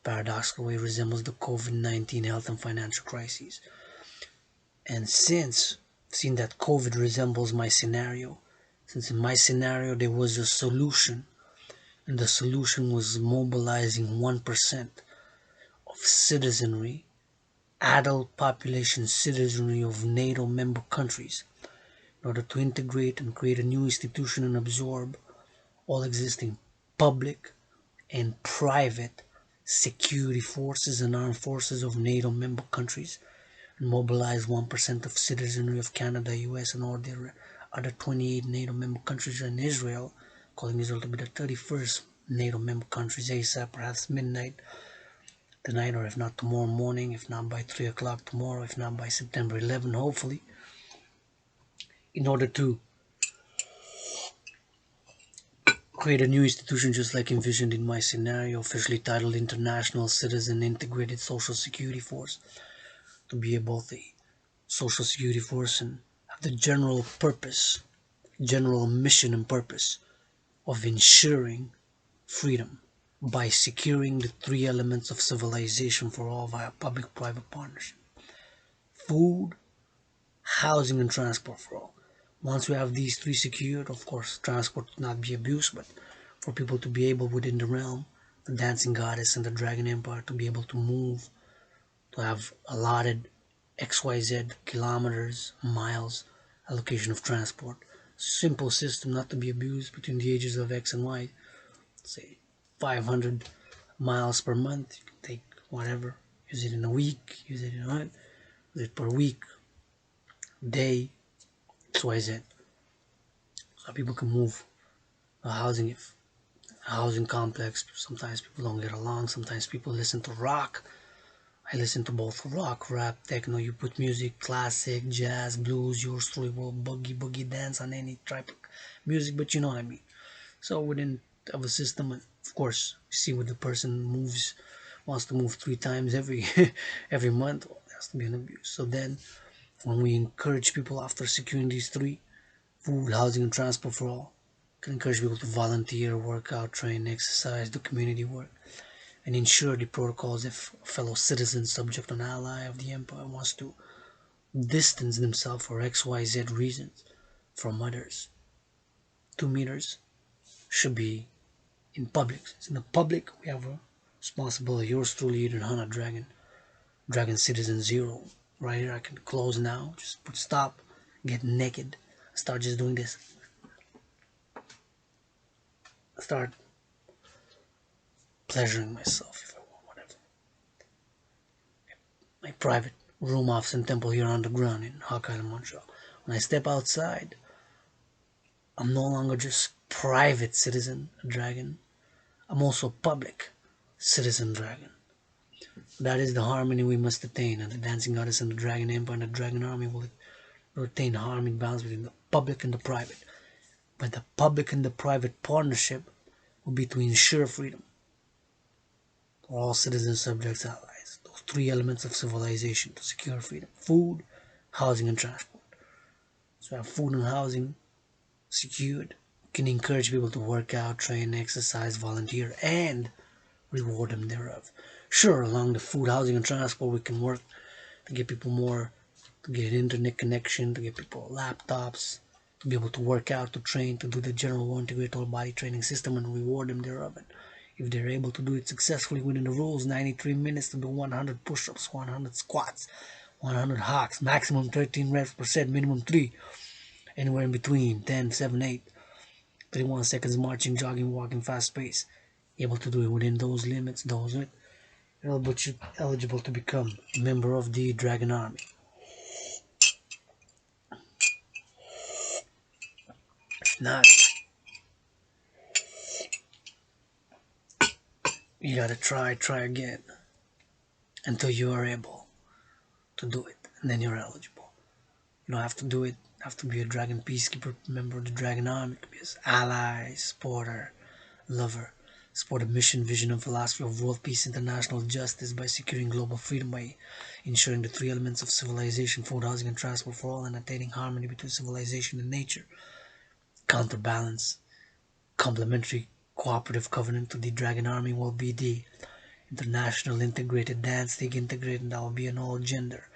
paradoxical way resembles the COVID-19 health and financial crises. And since seeing that COVID resembles my scenario, since in my scenario there was a solution, and the solution was mobilizing 1% of citizenry, adult population citizenry of NATO member countries, in order to integrate and create a new institution and absorb all existing public and private security forces and armed forces of NATO member countries, and mobilize 1% of citizenry of Canada, US, and all the other 28 NATO member countries, and Israel, calling Israel to be the 31st NATO member countries ASAP, perhaps midnight tonight, or if not tomorrow morning, if not by 3 o'clock tomorrow, if not by September 11, hopefully, in order to create a new institution just like envisioned in my scenario, officially titled International Citizen Integrated Social Security Force, to be both a social security force and have the general purpose, general mission and purpose of ensuring freedom by securing the three elements of civilization for all via public-private partnership: food, housing, and transport for all. Once we have these three secured, of course, transport will not be abused, but for people to be able within the realm, the dancing goddess and the dragon empire, to be able to move, to have allotted XYZ kilometers, miles, allocation of transport. Simple system not to be abused between the ages of X and Y. Say 500 miles per month. You can take whatever, use it in a week, use it in a month, use it per week, day, XYZ. So people can move a housing, if a housing complex. Sometimes people don't get along, sometimes people listen to rock. I listen to both rock, rap, techno. You put music, classic, jazz, blues, yours truly will boogie dance on any type of music, but you know what I mean. So within of a system, of course, you see what the person moves, wants to move 3 times every every month. Well, it has to be an abuse. So then, when we encourage people after securing these three: food, housing, and transport for all, can encourage people to volunteer, work out, train, exercise, do community work, and ensure the protocols if a fellow citizen, subject, or ally of the empire wants to distance themselves for XYZ reasons from others. 2 meters should be in public. It's in the public, we have a responsibility. Yours truly, Adrian Hannah Dragon Zero. Right here, I can close now. Just put stop, get naked, start just doing this. Start pleasuring myself if I want, whatever. My private room, office, and temple here underground in Hawkeye, Montreal. When I step outside, I'm no longer just private citizen dragon. I'm also public citizen dragon. That is the harmony we must attain, and the dancing goddess and the dragon empire and the dragon army will attain harmony balance between the public and the private. But the public and the private partnership will be to ensure freedom for all citizens, subjects, allies. Those three elements of civilization to secure freedom: food, housing, and transport. So have food and housing secured, can encourage people to work out, train, exercise, volunteer, and reward them thereof. Sure, along the food, housing, and transport, we can work to get people more, to get an internet connection, to get people laptops, to be able to work out, to train, to do the general integrated whole body training system, and reward them thereof. And if they're able to do it successfully within the rules, 93 minutes to do 100 push-ups, 100 squats, 100 hawks, maximum 13 reps per set, minimum 3, anywhere in between 10, 7, 8. 31 seconds marching, jogging, walking, fast pace. Able to do it within those limits, those it. You're eligible to become a member of the Dragon Army. If not, you gotta try again until you are able to do it, and then you're eligible. You don't have to do it, have to be a Dragon Peacekeeper, member of the Dragon Army. It could be as ally, supporter, lover. Support a mission, vision, and philosophy of world peace, international justice by securing global freedom, by ensuring the three elements of civilization, food, housing, and transport for all, and attaining harmony between civilization and nature. Counterbalance, complementary cooperative covenant to the Dragon Army will be the International Integrated Dance League, integrated, that will be an all gender,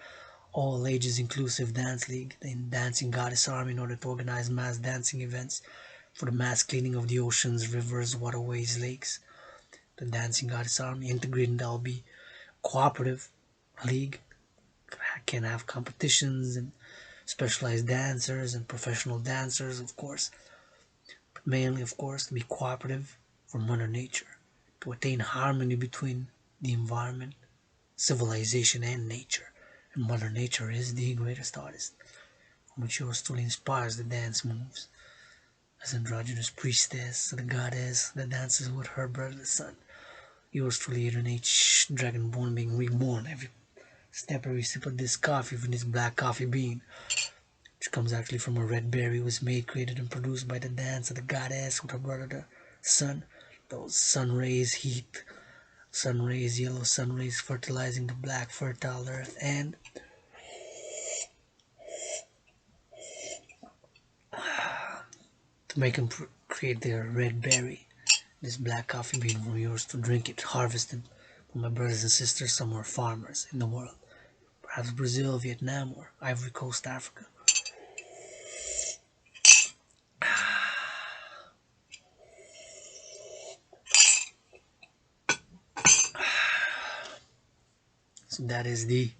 all ages inclusive dance league, the Dancing Goddess Army, in order to organize mass dancing events for the mass cleaning of the oceans, rivers, waterways, lakes. The Dancing Goddess Army, integrated, that will be cooperative league, can have competitions and specialized dancers and professional dancers, of course, but mainly, of course, to be cooperative for Mother Nature, to attain harmony between the environment, civilization, and nature. And Mother Nature is the greatest artist, from which yours truly inspires the dance moves. As androgynous priestess, the goddess that dances with her brother the sun. Yours truly, Adrian H, Dragonborn, being reborn. Every step, every sip of this coffee from this black coffee bean, which comes actually from a red berry, was made, created, and produced by the dance of the goddess with her brother the sun. Those sun rays, heat, sun rays, yellow sun rays, fertilizing the black fertile earth, and to make them create their red berry, this black coffee bean from yours, to drink it, harvested from my brothers and sisters, some are farmers in the world, perhaps Brazil, Vietnam, or Ivory Coast, Africa. So that is the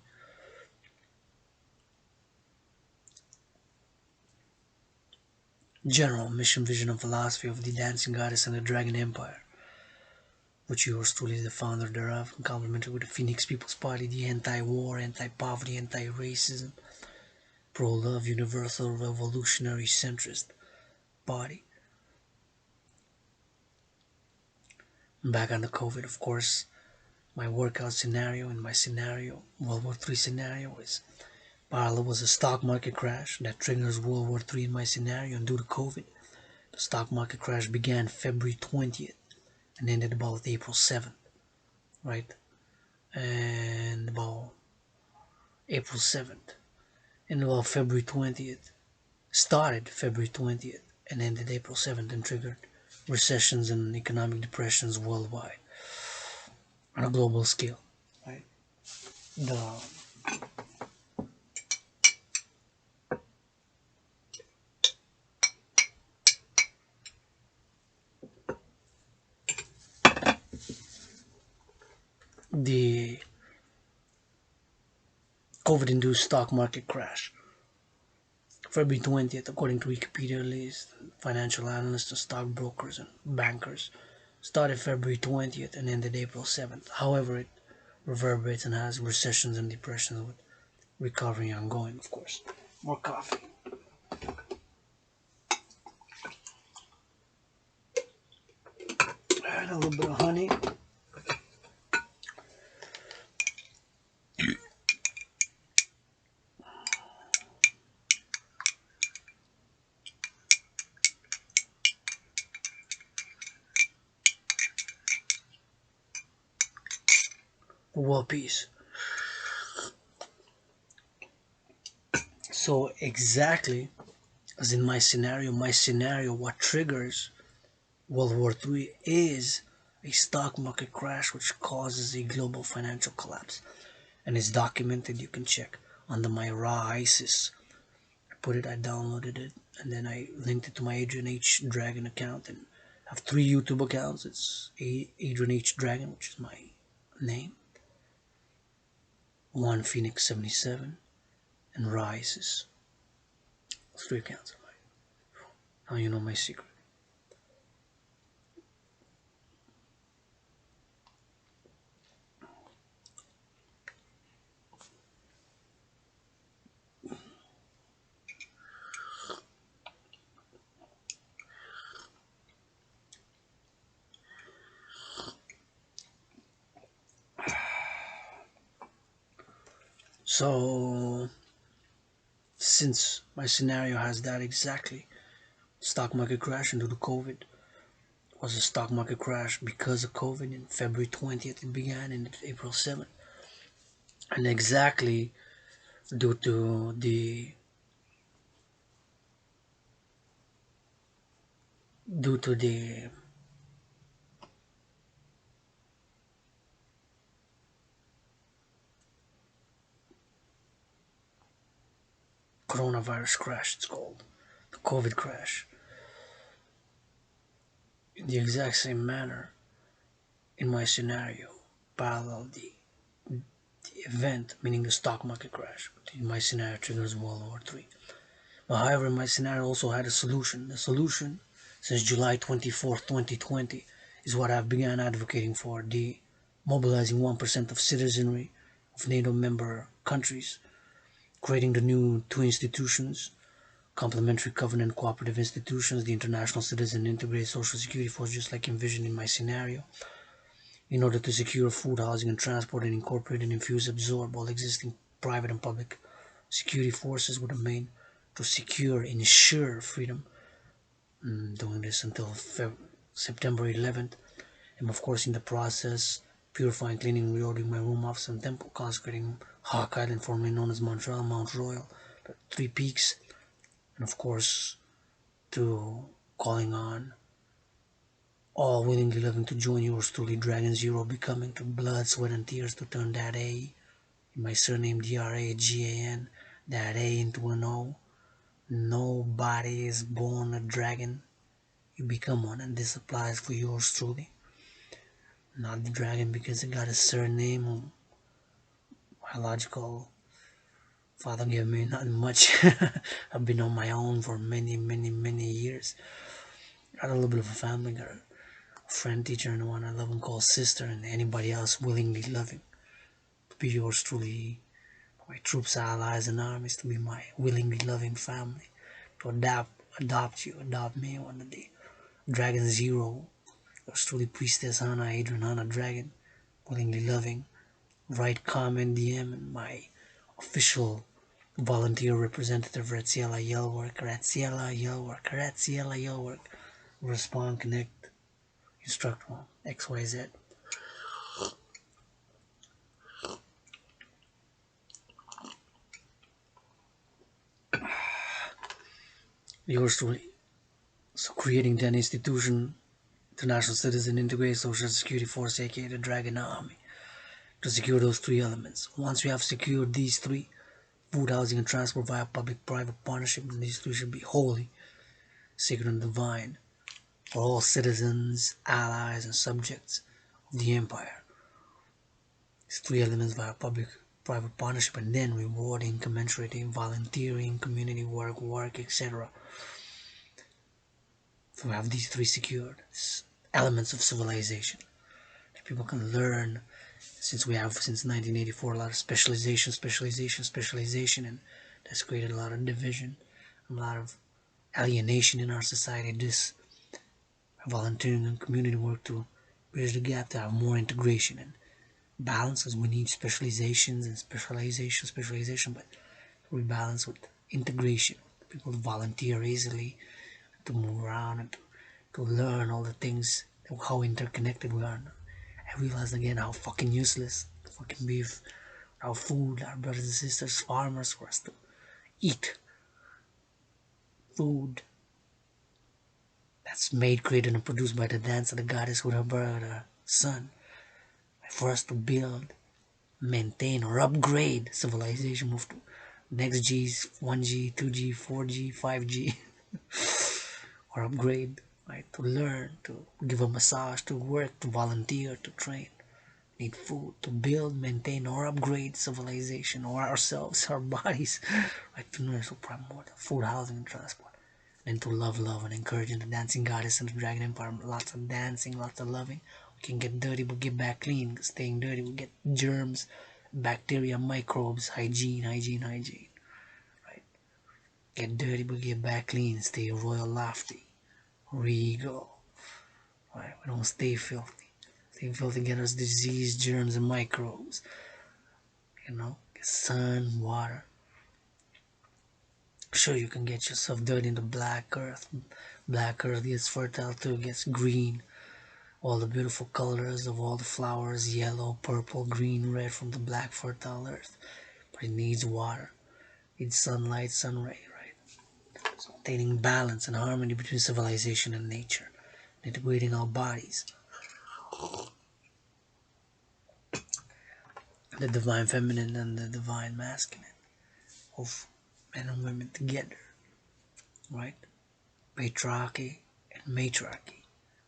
general mission, vision, and philosophy of the Dancing Goddess and the Dragon Empire, which yours truly is the founder thereof, and complemented with the Phoenix People's Party, the anti-war, anti-poverty, anti-racism, pro-love, universal, revolutionary, centrist party. And back on the COVID, of course, my workout scenario, in my scenario, World War III scenario, is parallel was a stock market crash that triggers World War III in my scenario, and due to COVID, the stock market crash began February 20th and ended about April 7th, right? And about April 7th, and about February 20th, started February 20th and ended April 7th, and triggered recessions and economic depressions worldwide on a global scale, right? The the COVID-induced stock market crash, February 20th, according to Wikipedia list, financial analysts, stockbrokers, and bankers, started February 20th and ended April 7th. However, it reverberates and has recessions and depressions, with recovery ongoing, of course. More coffee. Add a little bit of honey. For world peace. So exactly as in my scenario, what triggers World War III is a stock market crash which causes a global financial collapse, and it's documented. You can check under my raw ISIS. I downloaded it, and then I linked it to my Adrian H Dragon account, and I have 3 YouTube accounts. It's Adrian H Dragon, which is my name, one Phoenix 77, and Rises. 3 accounts of mine. Now you know my secret. So since my scenario has that exactly, stock market crash due to COVID was a stock market crash because of COVID in February 20th. It began in April 7th, and exactly due to the coronavirus crash. It's called the COVID crash. In the exact same manner, in my scenario, parallel the event, meaning the stock market crash. In my scenario triggers World War III. But however, my scenario also had a solution. The solution, since July 24th, 2020, is what I've began advocating for: the mobilizing 1% of citizenry of NATO member countries, creating the new two institutions, complementary covenant cooperative institutions, the International Citizen Integrated Social Security Force, just like envisioned in my scenario, in order to secure food, housing, and transport, and incorporate and infuse, absorb all existing private and public security forces with a main to secure, ensure freedom. Doing this until September 11th, and of course in the process, purifying, cleaning, reordering my room, office, and temple, consecrating Hawk Island, formerly known as Montreal, Mount Royal, the Three Peaks, and of course to calling on all willingly living to join yours truly, Dragon Zero, becoming to blood, sweat, and tears to turn that A in my surname Dragan, that A into an O. Nobody is born a dragon. You become one, and this applies for yours truly. Not the dragon because it got a surname or biological father gave me not much. I've been on my own for many years. Got a little bit of a family, got a friend, teacher, and one I love and call sister, and anybody else willingly loving to be yours truly, my troops, allies, and armies, to be my willingly loving family, to adopt you, adopt me one day. Dragon Zero, yours truly, Priestess Hannah, Adrian Hannah Dragon, willingly loving. Write, comment, DM, and my official volunteer representative, Ratsiela Yellwork, Ratsiela Yellwork, Ratsiela Yellwork. Respond, connect, instruct one, XYZ. Yours truly. So creating that institution, International Citizen Integrated Social Security Force, aka the Dragon Army, to secure those three elements. Once we have secured these three, food, housing, and transport via public-private partnership, then these three should be holy, sacred, and divine for all citizens, allies, and subjects of the empire. These three elements via public-private partnership, and then rewarding, commensurating, volunteering, community work, etc. So we have these three secured elements of civilization. People can learn, since we have since 1984 a lot of specialization, and that's created a lot of division, a lot of alienation in our society. This volunteering and community work to bridge the gap, to have more integration and balance, because we need specializations and specialization, but we balance with integration. People volunteer easily to move around and to learn all the things, how interconnected we are. I realized again how fucking useless fucking beef, our food, our brothers and sisters, farmers, for us to eat food that's made, created, and produced by the dance of the goddess with her brother, son. For us to build, maintain, or upgrade civilization, move to next G's, 1G, 2G, 4G, 5G, or upgrade, right? To learn, to give a massage, to work, to volunteer, to train. Need food to build, maintain, or upgrade civilization, or ourselves, our bodies, right? To nurse, to promote food, housing, and transport. And to love, and encouraging the dancing goddess and the dragon empire. Lots of dancing, lots of loving. We can get dirty, but get back clean. Staying dirty, we get germs, bacteria, microbes, hygiene. Right? Get dirty, but get back clean. Stay royal, lofty, regal. Right? We don't stay filthy. Stay filthy, get us disease, germs, and microbes. You know, sun, water. Sure, you can get yourself dirty in the black earth. Black earth gets fertile too, gets green. All the beautiful colors of all the flowers, yellow, purple, green, red from the black fertile earth. But it needs water, it needs sunlight, sun ray, right? So maintaining balance and harmony between civilization and nature, integrating our bodies, the divine feminine and the divine masculine of men and women together, right? Patriarchy and matriarchy.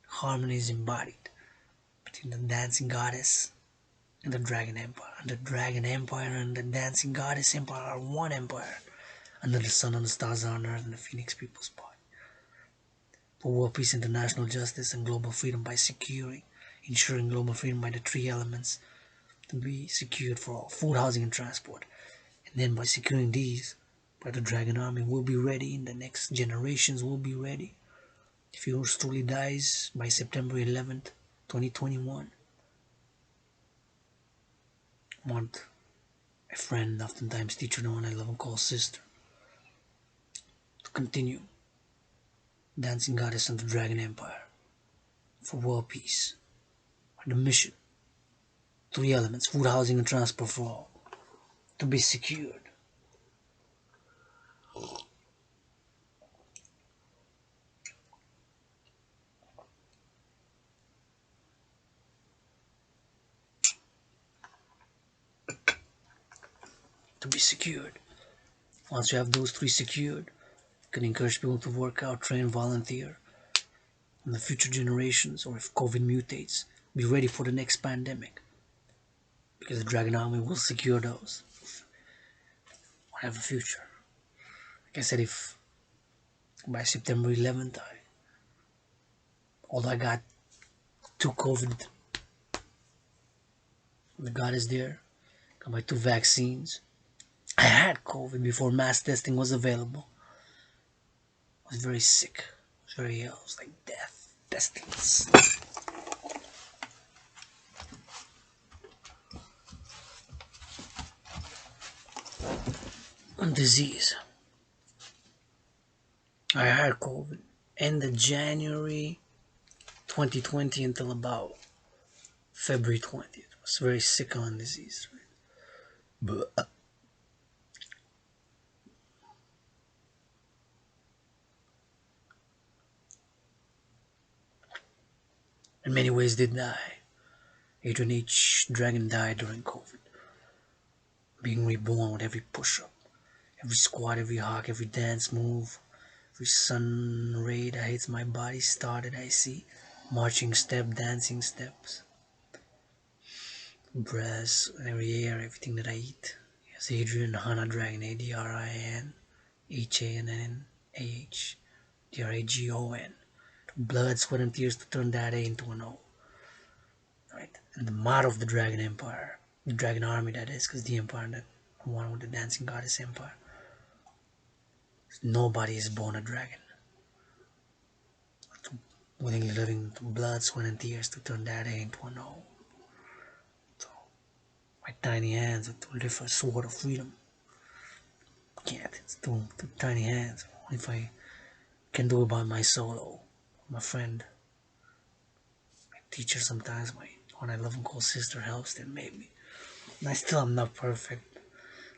Harmony is embodied between the dancing goddess and the dragon empire. And the dragon empire and the dancing goddess empire are one empire. Under the sun and the stars are on earth and the phoenix people's body. For world peace, international justice, and global freedom by ensuring global freedom by the three elements to be secured for all: food, housing, and transport. And then by securing these, by the dragon army will be ready, and the next generations will be ready. If yours truly dies by September 11th, 2021, I want a friend, oftentimes teacher, the one I love and call sister, to continue dancing goddess and the dragon empire for world peace. The mission, three elements: food, housing, and transport for all, to be secured. To be secured. Once you have those three secured, you can encourage people to work out, train, volunteer. And the future generations, or if COVID mutates, be ready for the next pandemic. Because the Dragon Army will secure those. Whatever future. Like I said, if by September 11th, although I got two COVID, the God is there, got my two vaccines. I had COVID before mass testing was available. I was very sick. I was very ill. It was like death, pestilence. And disease. I had COVID ended January 2020 until about February 20th. I was very sick on disease. Right? But in many ways did die. Adrian H. Dragon died during COVID. Being reborn with every push-up, every squat, every hawk, every dance move, every sun ray that hits my body started, I see. Marching step, dancing steps. Breaths, every air, everything that I eat. Yes, Adrian Hannah Dragon, Adrian H Dragon. Blood, sweat, and tears to turn that A into an O. Right? And the motto of the Dragon Empire, the Dragon Army that is, because the empire that one with the dancing goddess empire. Nobody is born a dragon. Willingly living blood, sweat, and tears to turn that A into an O. So, my tiny hands are to lift a sword of freedom. Can't. It's two tiny hands. If I can do it by my solo, my friend, my teacher, sometimes my one I love and call sister helps, then maybe. And I still am not perfect.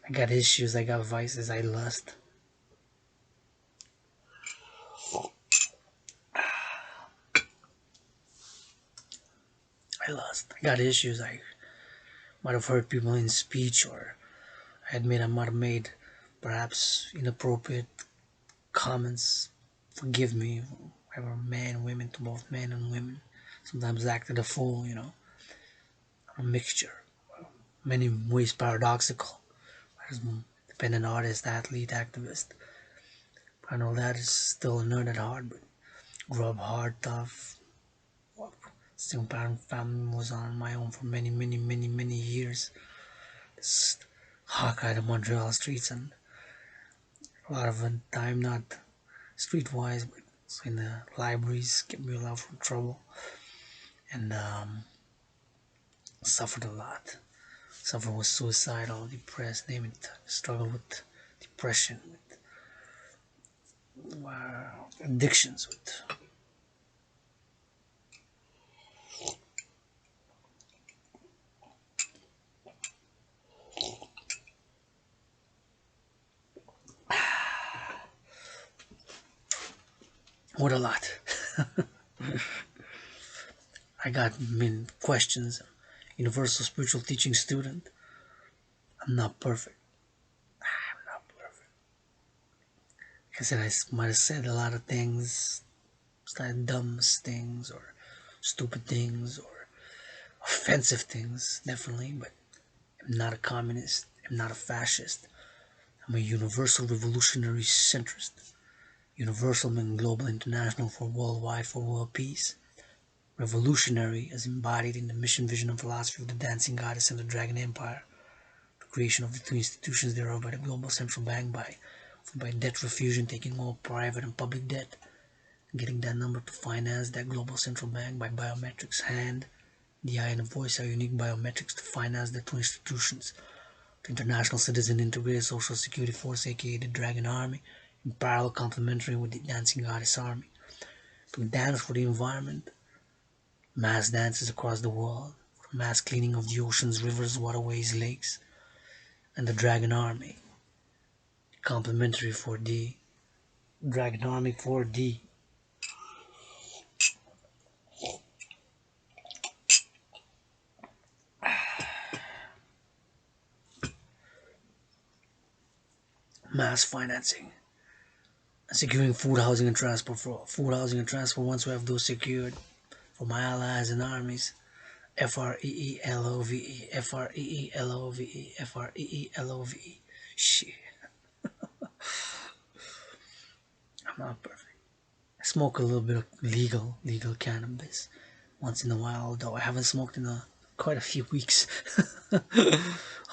I got issues, I got vices, I lust. I got issues. I might have hurt people in speech, or I admit I might have made perhaps inappropriate comments. Forgive me, whatever, men, women, to both men and women. Sometimes acted a fool, a mixture. Many ways paradoxical. As dependent artist, athlete, activist. I know that is still a nerd at heart, but grew up hard, tough. Single parent family, was on my own for many years. This Hawkeye the Montreal streets, and a lot of the time not streetwise, but in the libraries, kept me a lot from trouble, and suffered a lot. suffer with suicidal, depressed, name it, struggle with depression, with addictions, with a lot. I got questions. Universal spiritual teaching student. I'm not perfect. I'm not perfect. Like I said, I might have said a lot of things, like dumb things or stupid things or offensive things, definitely, but I'm not a communist. I'm not a fascist. I'm a universal revolutionary centrist. Universal means global, international, for worldwide, for world peace. Revolutionary as embodied in the mission, vision, and philosophy of the dancing goddess and the dragon empire. The creation of the two institutions thereof by the global central bank by debt refusion, taking all private and public debt, getting that number to finance that global central bank by biometrics, hand, the eye, and the voice are unique biometrics to finance the two institutions. The International Citizen Integrated Social Security Force, aka the Dragon Army, in parallel complementary with the Dancing Goddess Army. To dance for the environment, mass dances across the world, mass cleaning of the oceans, rivers, waterways, lakes, and the Dragon Army, complementary for the Dragon Army for the mass financing, securing food, housing, and transport for all. Food, housing, and transport, once we have those secured for my allies and armies, FREELOVE, FREELOVE, FREELOVE. Shit, I'm not perfect. I smoke a little bit of legal cannabis once in a while, although I haven't smoked in quite a few weeks.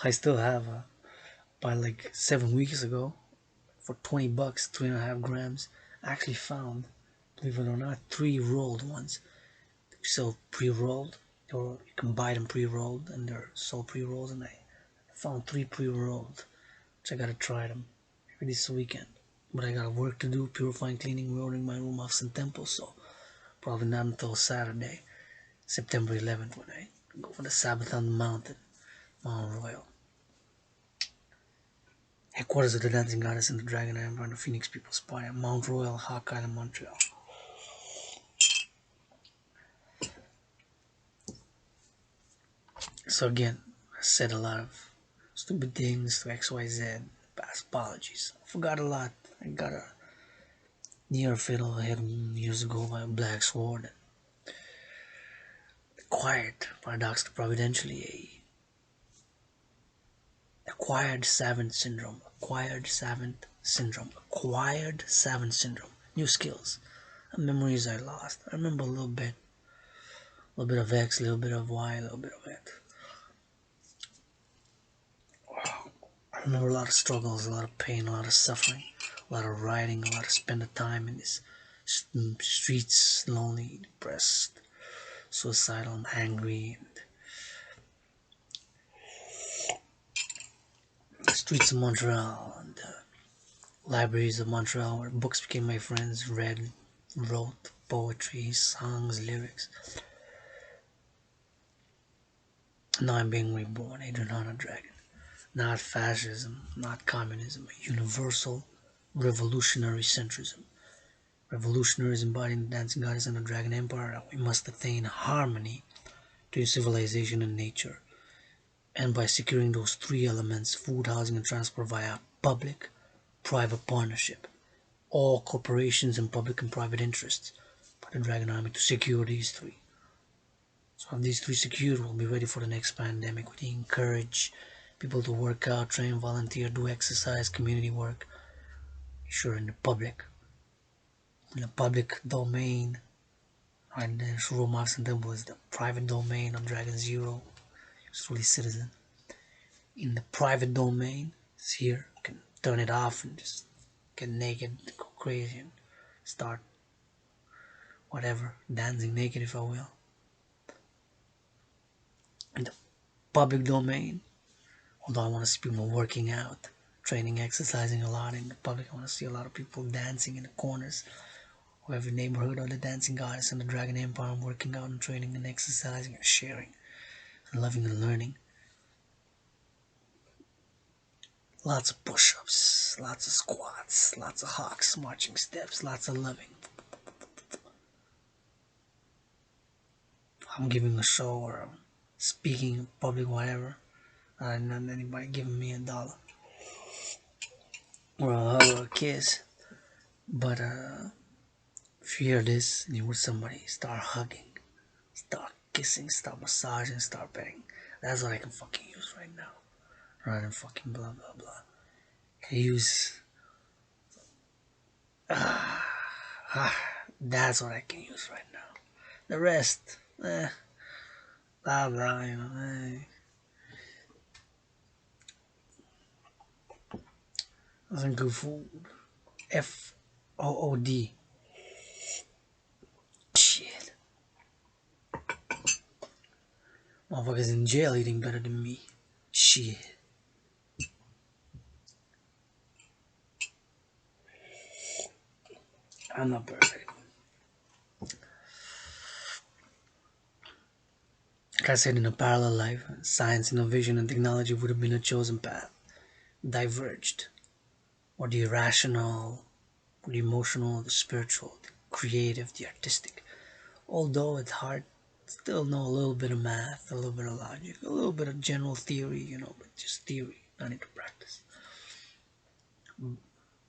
I still have, by like 7 weeks ago, for $20, 3.5 grams. I actually found, believe it or not, 3 rolled ones. So pre-rolled, or you can buy them pre-rolled, and they're sold pre-rolls. And I found 3 pre-rolled, which I gotta try them maybe this weekend. But I got work to do, purifying, cleaning, rolling my room off some temples, so probably not until Saturday, September 11th, when I go for the Sabbath on the mountain, Mount Royal. Headquarters of the Dancing Goddess and the Dragon Empire and the Phoenix People's Party at Mount Royal, Hawk Island, Montreal. So again, I said a lot of stupid things to XYZ, past apologies. I forgot a lot. I got a near fatal hit years ago by a black sword. Acquired, paradoxical, providentially, acquired savant syndrome, acquired savant syndrome, acquired savant syndrome. New skills, memories I lost. I remember a little bit of X, a little bit of Y, a little bit of X. I remember a lot of struggles, a lot of pain, a lot of suffering, a lot of riding, a lot of spend of time in these streets, lonely, depressed, suicidal, and angry, and the streets of Montreal and the libraries of Montreal where books became my friends, read, wrote poetry, songs, lyrics. Now I'm being reborn, Adrian Hannah Dragon. Not fascism, not communism, universal revolutionary centrism. Revolutionaries embodying the dancing goddess and the dragon empire, we must attain harmony to civilization and nature. And by securing those 3 elements, food, housing, and transport via public-private partnership, all corporations and public and private interests, by the Dragon Army to secure these 3. So if these 3 secured, we'll be ready for the next pandemic. We encourage people to work out, train, volunteer, do exercise, community work. Sure, in the public domain, and then Shuro Mars and Temple is the private domain of Dragon Zero. It's really citizen. In the private domain, it's here. You can turn it off and just get naked, go crazy, and start whatever, dancing naked, if I will. In the public domain, Although I want to see people working out, training, exercising a lot in the public. I want to see a lot of people dancing in the corners of every neighborhood, or the dancing goddess in the Dragon Empire, working out and training and exercising and sharing and loving and learning. Lots of push-ups, lots of squats, lots of hawks, marching steps, lots of loving. I'm giving a show or I'm speaking in public, whatever. Not anybody giving me $1 or a hug or a kiss. But if you hear this and you're with somebody, start hugging, start kissing, start massaging, start petting. That's what I can fucking use right now. Rather than fucking blah blah blah. I can use that's what I can use right now. The rest, blah blah, you know. Wasn't good food. FOOD. Shit. Motherfuckers in jail eating better than me. Shit. I'm not perfect. Like I said, in a parallel life, science, innovation, and technology would have been a chosen path. Diverged. Or the irrational, the emotional, the spiritual, the creative, the artistic. Although at heart, still know a little bit of math, a little bit of logic, a little bit of general theory, you know, but just theory, not into practice.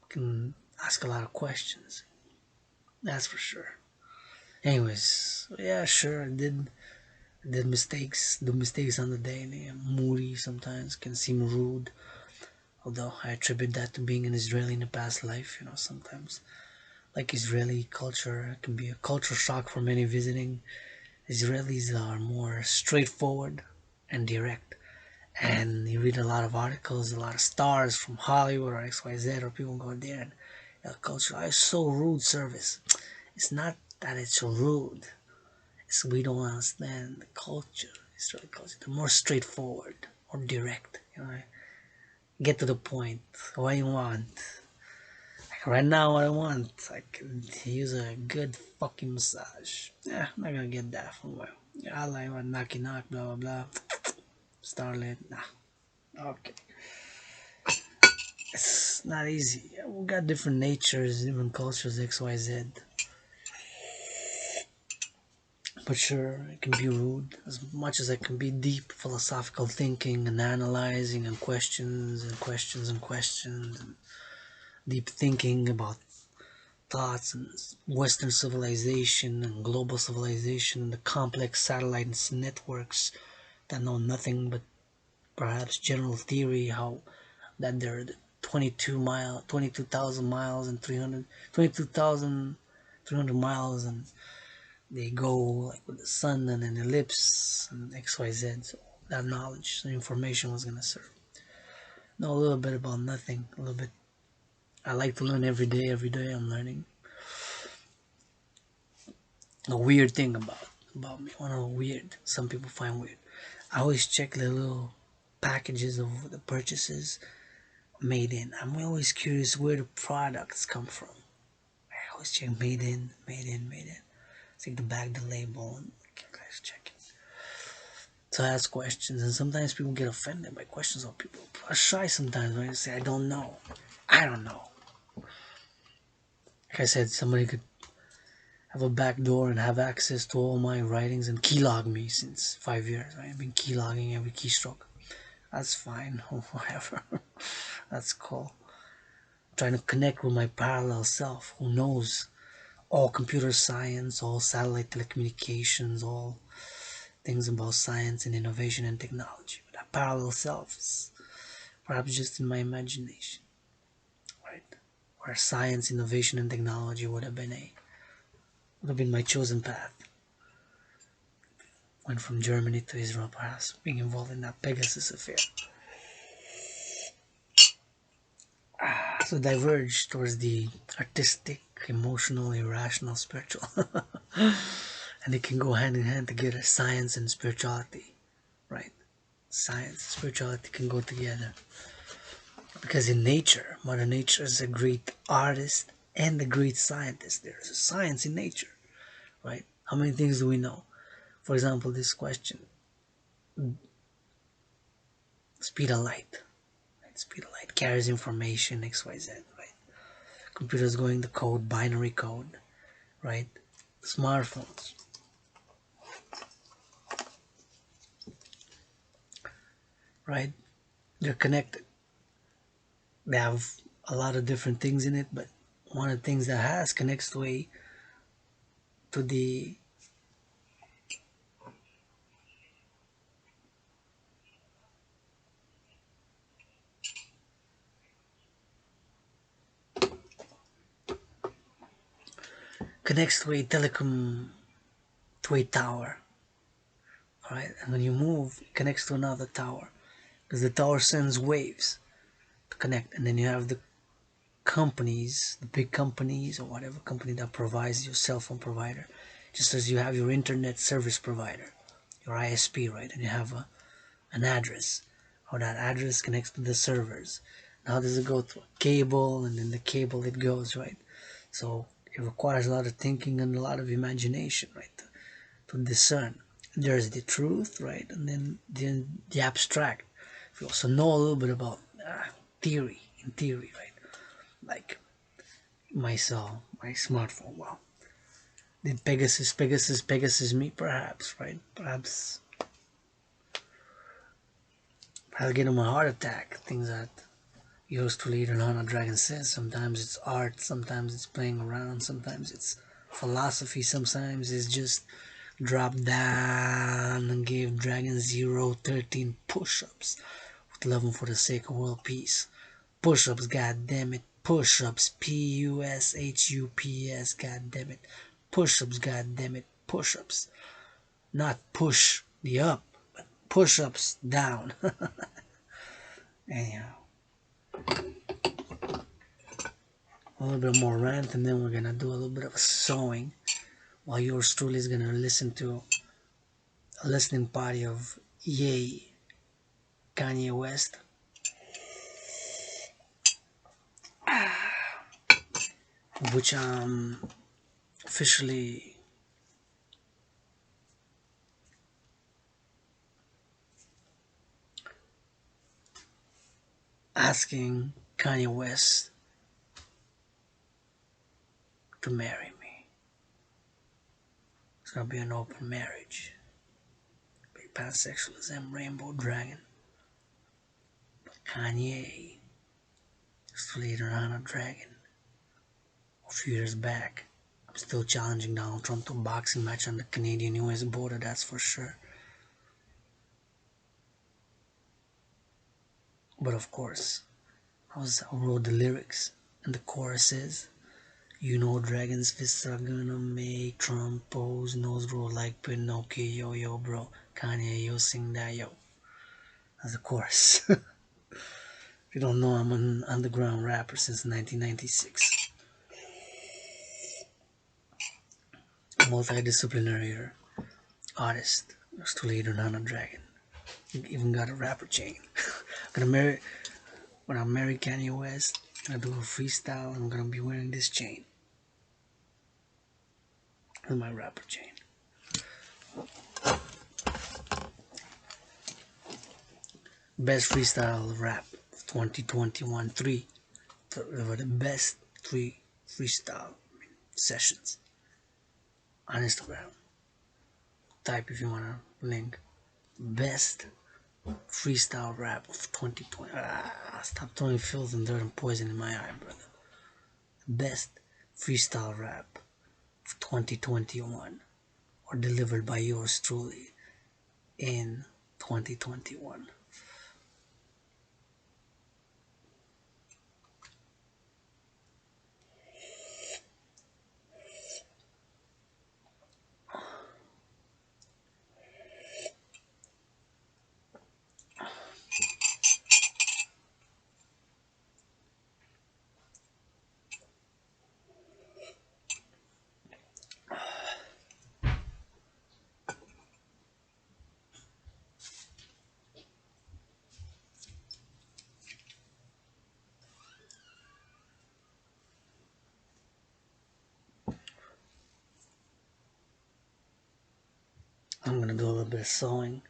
Can ask a lot of questions, that's for sure. Anyways, yeah, sure, I did mistakes, do mistakes on the daily. I'm moody sometimes, can seem rude. Although I attribute that to being an Israeli in a past life, you know, sometimes. Like Israeli culture can be a culture shock for many visiting. Israelis are more straightforward and direct. And you read a lot of articles, a lot of stars from Hollywood or XYZ, or people go there and culture, it's so rude service. It's not that it's so rude. It's we don't understand the culture, Israeli culture. They're more straightforward or direct. You know, get to the point. What you want? Like right now, what I want, I can use a good fucking massage. Yeah, I'm not gonna get that from where. I like what knocky knock, blah blah blah. Starlet, nah. Okay. It's not easy. We got different natures, different cultures, XYZ. But sure, it can be rude as much as it can be deep philosophical thinking and analyzing and questions and questions and questions and deep thinking about thoughts and Western civilization and global civilization and the complex satellite networks that know nothing but perhaps general theory, how that they're 22,000 miles and 22,300 miles, and they go like with the sun and an ellipse and XYZ. So that knowledge, the information was gonna serve. Know a little bit about nothing, a little bit. I like to learn every day. Every day I'm learning. A weird thing about me, one of the weird, some people find weird. I always check the little packages of the purchases made in. I'm always curious where the products come from. I always check made in, made in, made in. Take the bag, the label, and guys check it. So I ask questions, and sometimes people get offended by questions, or people are shy sometimes when I say I don't know. I don't know. Like I said, somebody could have a back door and have access to all my writings and keylog me since 5 years. Right? I've been keylogging every keystroke. That's fine, or whatever. That's cool. I'm trying to connect with my parallel self who knows all computer science, all satellite telecommunications, all things about science and innovation and technology. But that parallel self is perhaps just in my imagination, right? Where science, innovation, and technology would have been my chosen path. Went from Germany to Israel, perhaps being involved in that Pegasus affair. So diverge towards the artistic, emotional, irrational, spiritual. And they can go hand in hand together, science and spirituality, right? science, spirituality can go together. Because in nature, Mother Nature is a great artist and a great scientist. There's a science in nature, right? How many things do we know? For example, this question, speed of light. Right? Speed of light carries information, XYZ, right? Computers going the code, binary code, right? Smartphones, right? They're connected. They have a lot of different things in it, but one of the things that has connects to the connects to a telecom, to a tower, all right? And when you move, it connects to another tower because the tower sends waves to connect, and then you have the companies, the big companies or whatever company that provides your cell phone provider, just as you have your internet service provider, your ISP, right? And you have an address, how that address connects to the servers. Now does it go through a cable, and then the cable it goes, right? So it requires a lot of thinking and a lot of imagination, right, to discern. There's the truth, right, and then the abstract. We also know a little bit about theory, in theory, right? Like my cell, my smartphone. Well, did Pegasus me? Perhaps, right? Perhaps I'll get him a heart attack. Things that yours truly, Adrian Hannah Dragon says. Sometimes it's art, sometimes it's playing around, sometimes it's philosophy, sometimes it's just drop down and gave Dragon Zero 13 push-ups with loving for the sake of world peace. Push-ups, goddammit. Push-ups, Push-ups, goddammit. Push-ups, goddammit. Push-ups. Not push the up, but push-ups down. Anyhow, a little bit more rant, and then we're gonna do a little bit of a sewing while yours truly is gonna listen to a listening party of Yay, Kanye West, which I'm officially asking Kanye West to marry me. It's gonna be an open marriage. Be pansexualism, rainbow dragon. But Kanye is later on a dragon. A few years back, I'm still challenging Donald Trump to a boxing match on the Canadian-US border, that's for sure. But of course, I wrote the lyrics and the choruses. You know Dragon's fists are gonna make Trump pose, nose roll like Pinocchio, yo bro. Kanye, yo sing that, yo. That's the chorus. If you don't know, I'm an underground rapper since 1996. Multidisciplinary artist. Still later on a dragon. Even got a rapper chain. When I marry Kanye West, I'm gonna do a freestyle. I'm gonna be wearing this chain. With my rapper chain. Best freestyle rap of 2021. Were the best 3 freestyle sessions on Instagram. Type if you wanna link. Best freestyle rap of 2020. Stop throwing filth and dirt and poison in my eye, brother. Best freestyle rap of 2021, or delivered by yours truly in 2021. I'm gonna do a little bit of sewing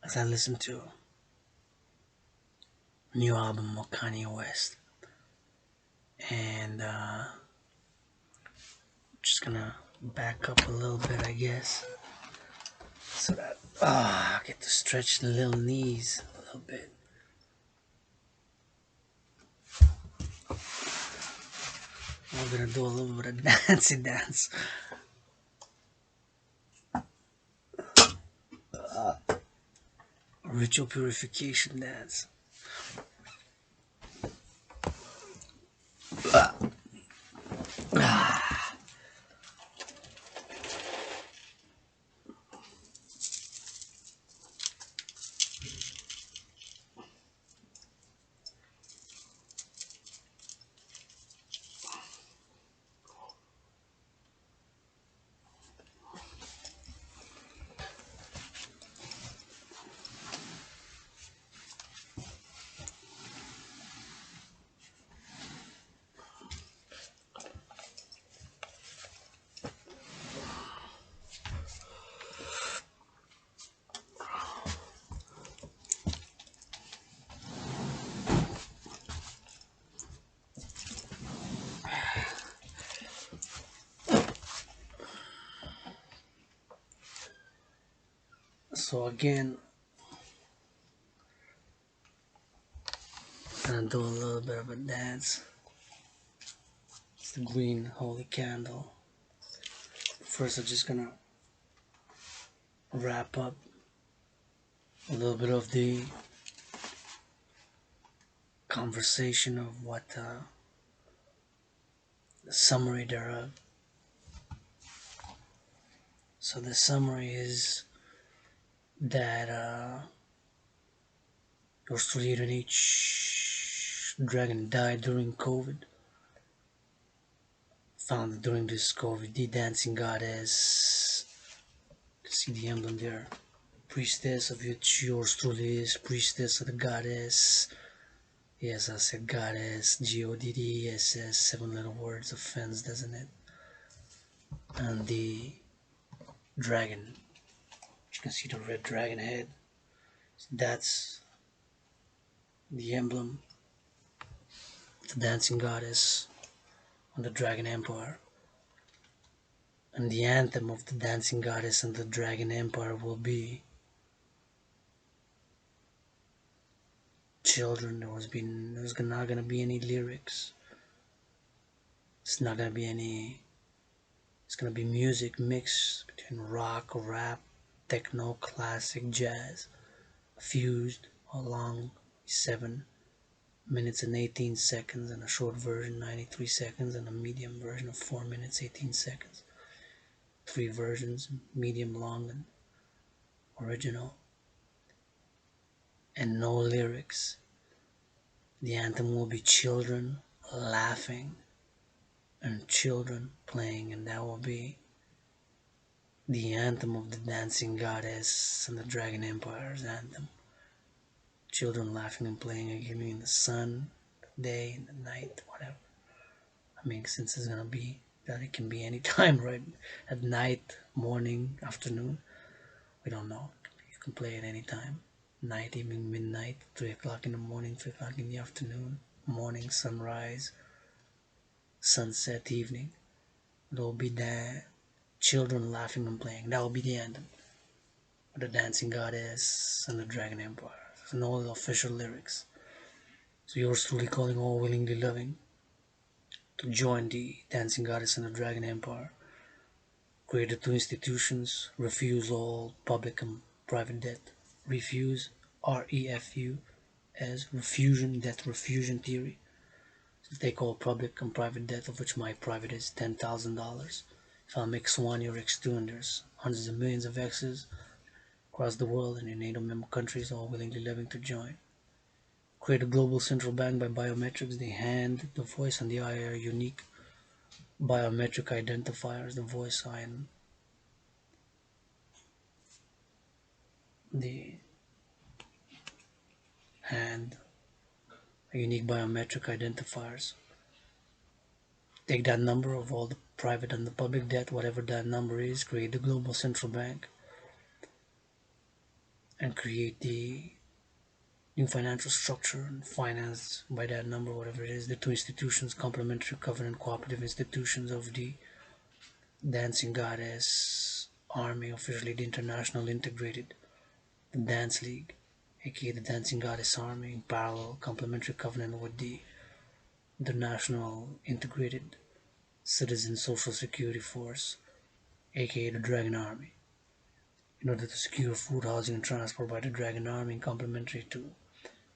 as I listen to a new album of Kanye West, and just gonna back up a little bit, I guess, so that I get to stretch the little knees a little bit. We're gonna do a little bit of dancey dance. Ritual purification dance. So again, I'm gonna do a little bit of a dance. It's the green holy candle. First, I'm just gonna wrap up a little bit of the conversation of what the summary thereof. So the summary is that yours truly, Adrian H. Dragon died during COVID. Found during this COVID, the dancing goddess. You can see the emblem there. Priestess of which yours truly is. Priestess of the goddess. Yes, I said goddess. Goddess. 7 little words offense, doesn't it? And the dragon. You can see the red dragon head. That's the emblem of the dancing goddess on the Dragon Empire. And the anthem of the dancing goddess and the Dragon Empire will be children. There's not gonna be any lyrics. It's not gonna be any. It's gonna be music mixed between rock, rap, techno, classic, jazz, fused along 7 minutes and 18 seconds, and a short version 93 seconds, and a medium version of 4 minutes 18 seconds. 3 versions, medium, long, and original, and no lyrics. The anthem will be children laughing and children playing, and that will be the anthem of the dancing goddess and the Dragon Empire's anthem. Children laughing and playing, again in the sun, the day, and the night, whatever. I mean, since it's gonna be that it can be any time, right? At night, morning, afternoon, we don't know. You can play it any time. Night, evening, midnight, 3 o'clock in the morning, 3 o'clock in the afternoon, morning, sunrise, sunset, evening. There'll be the children laughing and playing. That will be the anthem of the dancing goddess and the Dragon Empire. There's no official lyrics. So yours truly calling all willingly loving to join the dancing goddess and the Dragon Empire. Create the 2 institutions, refuse all public and private debt. Refuse, REFU, as refusion, debt refusion theory. Since they call public and private debt, of which my private is $10,000. If I'm X1, you're X2, and there's hundreds of millions of X's across the world, and in NATO member countries all willingly living to join. Create a global central bank by biometrics. The hand, the voice, and the eye are unique biometric identifiers. The voice, eye, and the hand are unique biometric identifiers. take that number of all the private and the public debt, whatever that number is, create the global central bank, and create the new financial structure and finance by that number, whatever it is, the two institutions, complementary covenant cooperative institutions of the dancing goddess army, officially the International Integrated Dance League, aka the Dancing Goddess Army, in parallel complementary covenant with the International Integrated Citizen Social Security Force, aka the Dragon Army, in order to secure food, housing, and transport by the Dragon Army, and complementary to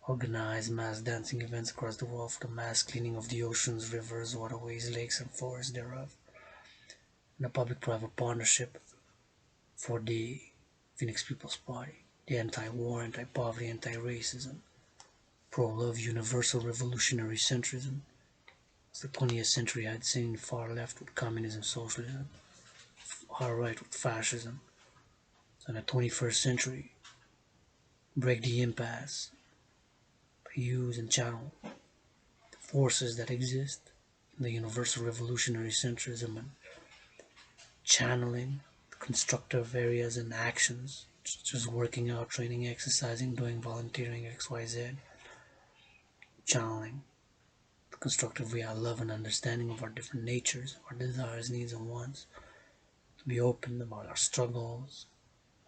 organize mass dancing events across the world for the mass cleaning of the oceans, rivers, waterways, lakes, and forests thereof, and a public-private partnership for the Phoenix People's Party, the anti-war, anti-poverty, anti-racism, pro-love, universal revolutionary centrism, as the 20th century had seen far left with communism, socialism, far right with fascism. So in the 21st century, break the impasse, use and channel the forces that exist in the universal revolutionary centrism and channeling the constructive areas and actions such as working out, training, exercising, doing volunteering, XYZ, channeling the constructive real love and understanding of our different natures, our desires, needs, and wants, to be open about our struggles,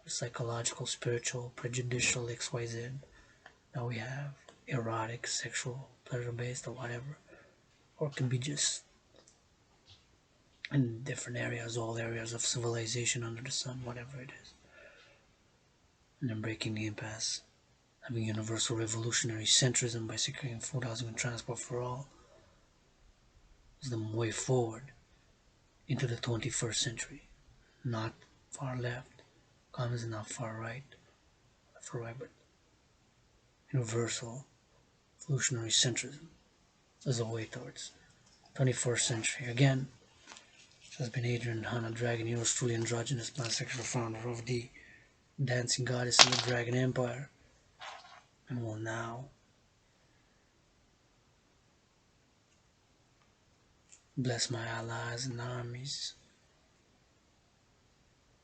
our psychological, spiritual, prejudicial, XYZ that we have, erotic, sexual, pleasure-based, or whatever, or it can be just in different areas, all areas of civilization under the sun, whatever it is. And then breaking the impasse, having universal revolutionary centrism by securing food, housing, and transport for all is the way forward into the 21st century. Not far left, communism, not far right, but universal revolutionary centrism is the way towards 21st century. Again, this has been Adrian Hannah Dragon, yours truly, Androgynous, Pansexual, founder of the Dancing Goddess in the Dragon Empire, and will now bless my allies and armies.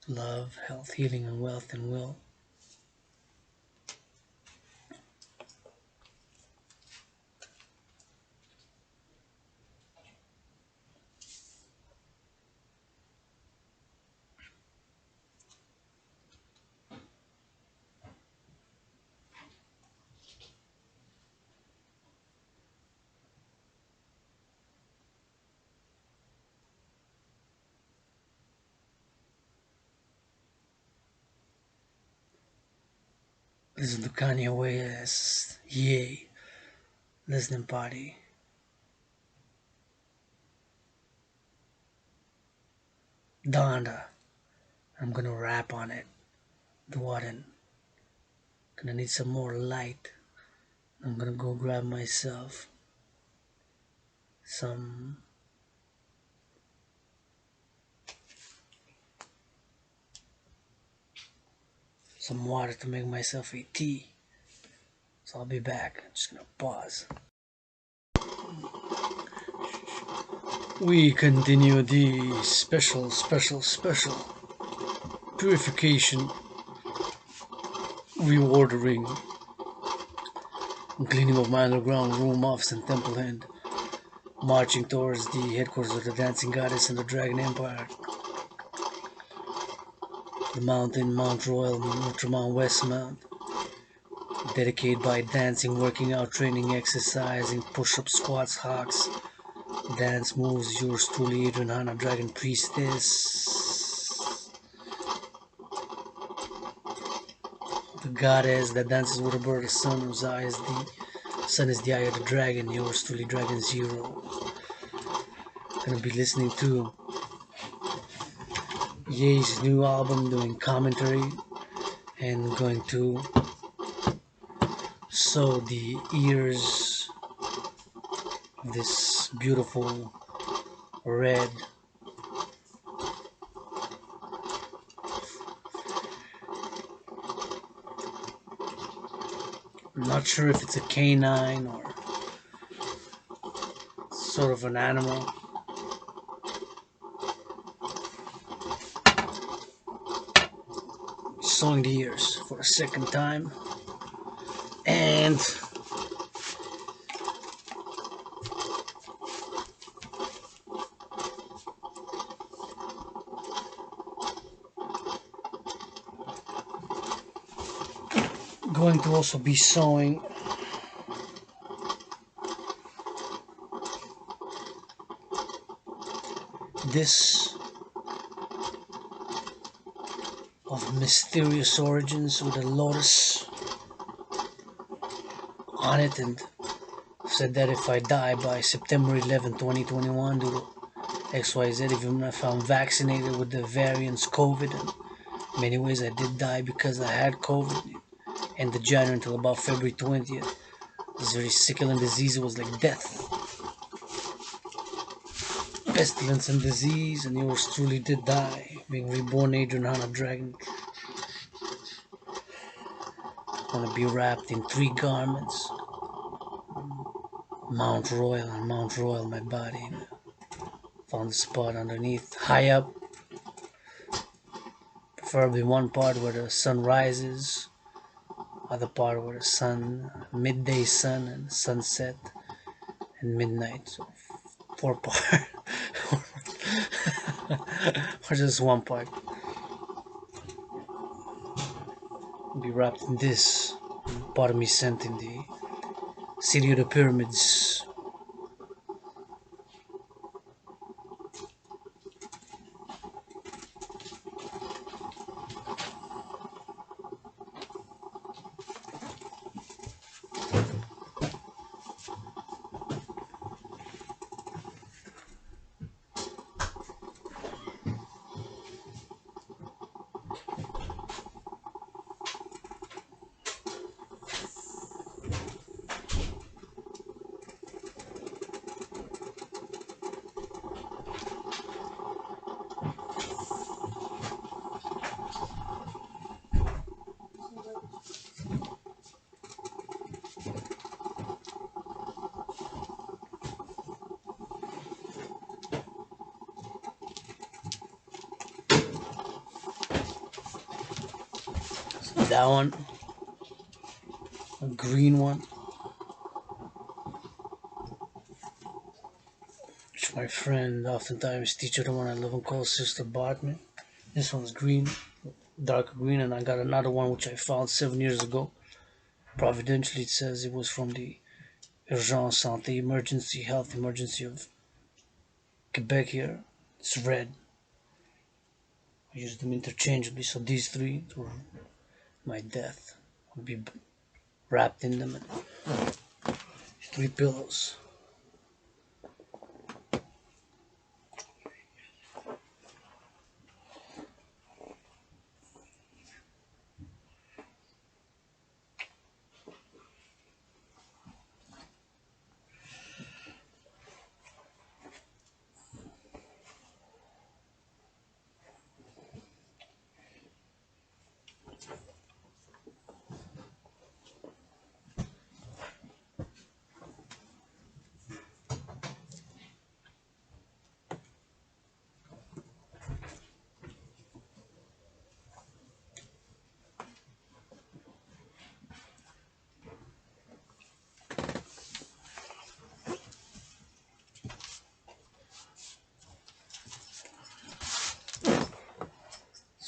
Love, health, healing, and wealth, and will. Listen to Kanye West, yay, listening party. Donda, I'm gonna rap on it. Dwarden, gonna need some more light. I'm gonna go grab myself some water to make myself a tea. So I'll be back. I'm just gonna pause. We continue the special purification, reordering, and cleaning of my underground room, office, and temple, and marching towards the headquarters of the Dancing Goddess and the Dragon Empire. The mountain, Mount Royal, Ultramount Westmount, dedicated by dancing, working out, training, exercising, push-ups, squats, hawks, dance moves, yours truly, Adrian Hannah Dragon Priestess, the goddess that dances with a bird, the sun, whose eye is the sun is the eye of the dragon, yours truly, Dragan Zero. Gonna be listening to Ye's new album, doing commentary, and going to sow the ears of this beautiful red I'm not sure if it's a canine or sort of an animal. sewing the ears for a second time, and going to also be sewing this of mysterious origins with a lotus on it, and said that if I die by September 11, 2021 due to XYZ, even if I'm vaccinated with the variants COVID, and in many ways I did die because I had COVID, and the January until about February 20th. This very sickling disease, it was like death, pestilence and disease, and yours truly did die, being reborn Adrian Hannah Dragon. Want to be wrapped in 3 garments, Mount Royal, and Mount Royal my body. Found a spot underneath, high up, preferably one part where the sun rises, other part where the sun, midday sun and sunset and midnight, so 4 part or just one part. Be wrapped in this, part of me sent in the city of the pyramids. That one, a green one, which my friend, oftentimes teacher, the one I live in, calls Sister bought me. This one's green, dark green, and I got another one which I found 7 years ago. Providentially, it says it was from the Urgence Santé emergency, health emergency of Quebec here. It's red. I use them interchangeably, so these 3 were my death. I'll be wrapped in them, and 3 pillows.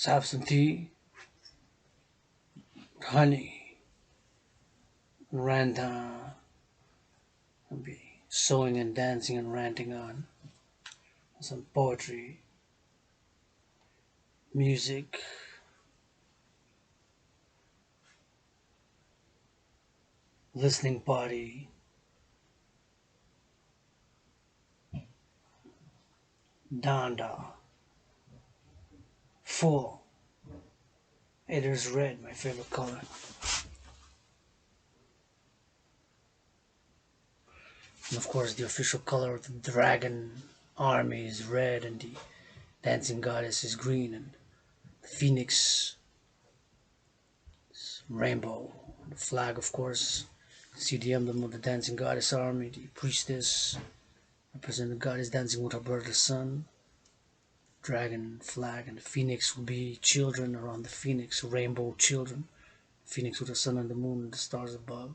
Let's have some tea, honey, and rant on. I'll be sewing and dancing and ranting on. Some poetry, music, listening party, danda, full. Hey, there's red, my favorite color. And of course, the official color of the dragon army is red, and the dancing goddess is green, and the phoenix is rainbow. The flag, of course, see the emblem of the dancing goddess army, the priestess, represent the goddess dancing with her brother the sun. dragon flag, and the phoenix will be children around the phoenix, rainbow children. Phoenix with the sun and the moon and the stars above.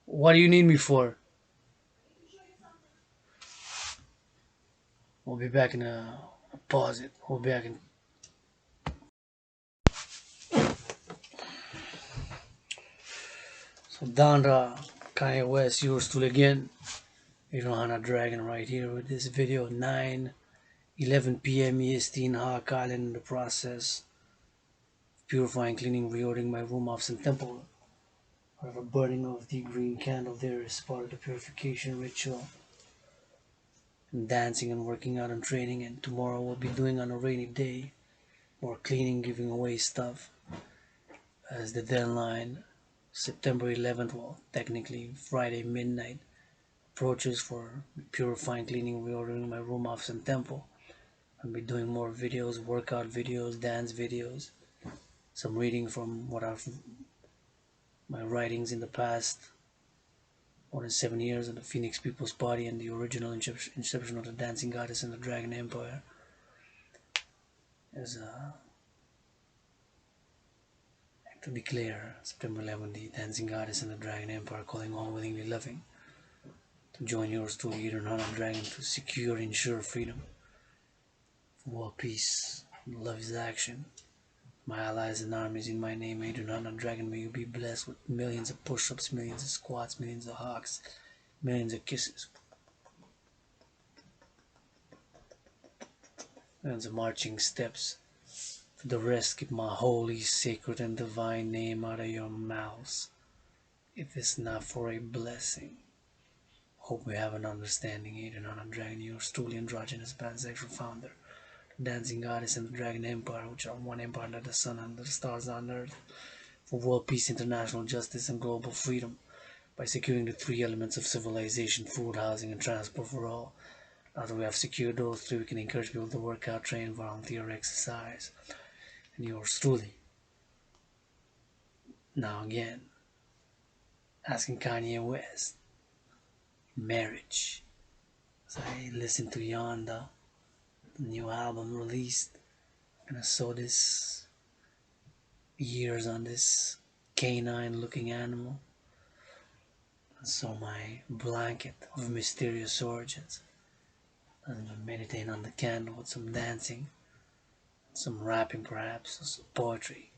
What do you need me for? We'll be back in a pause it. We'll be back in. So Dondra, Kanye West, yours truly again. Adrian Hannah Dragon right here with this video. 9:11 p.m. EST in Hawk Island in the process. Purifying, cleaning, reordering my room, office, and temple. Whatever burning of the green candle there is part of the purification ritual. And dancing and working out and training, and tomorrow we'll be doing on a rainy day more cleaning, giving away stuff as the deadline September 11th, well technically Friday midnight, approaches for purifying, cleaning, reordering my room, office, and temple. I'll be doing more videos, workout videos, dance videos, some reading from what I've my writings in the past more than 7 years on the Phoenix People's Body and the original inception of the Dancing Goddess and the Dragon Empire. As to declare September 11th, the Dancing Goddess and the Dragon Empire, calling all willingly loving to join yours to lead on a dragon to secure and ensure freedom, for world peace, and love is action. My allies and armies in my name, Adrian H. Dragon, may you be blessed with millions of push-ups, millions of squats, millions of hugs, millions of kisses, millions of marching steps. For the rest, keep my holy, sacred, and divine name out of your mouths, if it's not for a blessing. Hope we have an understanding, Adrian H. Dragon, yours truly, Androgynous, Pansexual founder, Dancing Goddess and the Dragon Empire, which are one empire under the sun, under the stars on earth, for world peace, international justice, and global freedom, by securing the three elements of civilization: food, housing, and transport for all. Now that we have secured those three, we can encourage people to work out, train, volunteer, exercise. And yours truly, now again, asking Kanye West, marriage. As I listen to Yonda, the new album released, and I saw this years on this canine looking animal. I saw my blanket of mysterious origins. And meditating on the candle with some dancing, some rapping perhaps, or some poetry.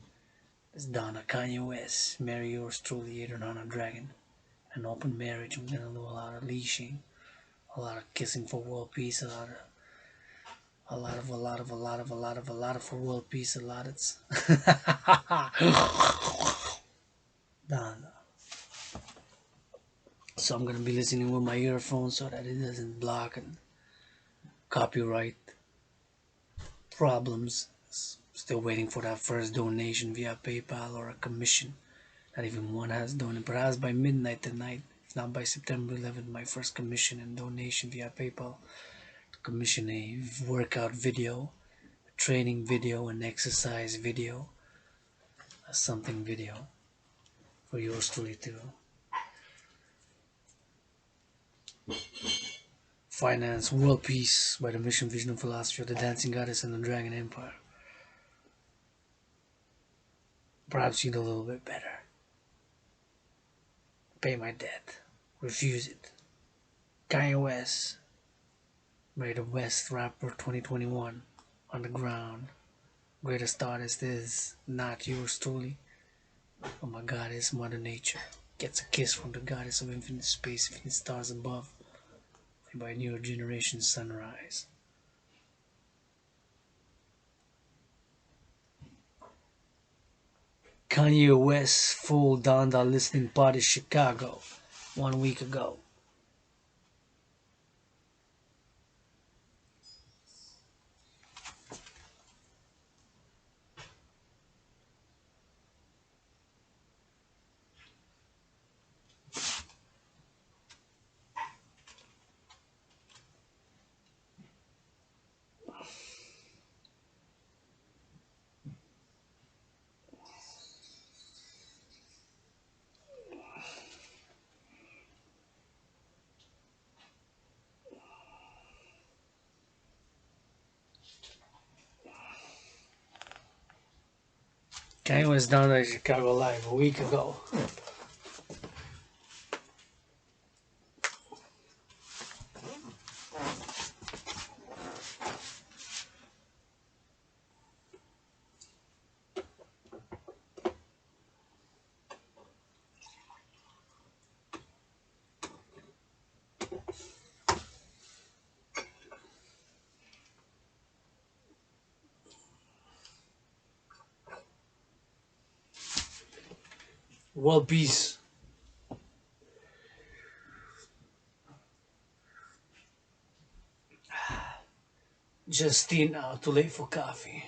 This Donna Kanye West, marry yours truly, Adrian H. Dragon. An open marriage. I'm gonna do a lot of leashing, a lot of kissing for world peace, a lot of for world peace, a lot of Donna. So I'm gonna be listening with my earphones so that it doesn't block and copyright problems. Still waiting for that first donation via PayPal or a commission. Not even one has donated. Perhaps by midnight tonight, if not by September 11th, my first commission and donation via PayPal to commission a workout video, a training video, an exercise video, a something video for yours truly to finance world peace by the mission, vision, and philosophy of the Dancing Goddess and the Dragon Empire. Perhaps you know a little bit better. Pay my debt. Refuse it. Kanye West, by the West Rapper 2021, on the ground. Greatest artist is not yours truly, but my goddess, Mother Nature. Gets a kiss from the goddess of infinite space, infinite stars above, by a new generation sunrise. Kanye West full Donda listening party Chicago 1 week ago. Kanye was down at Chicago Live a week ago. World peace. Justine out too late for coffee.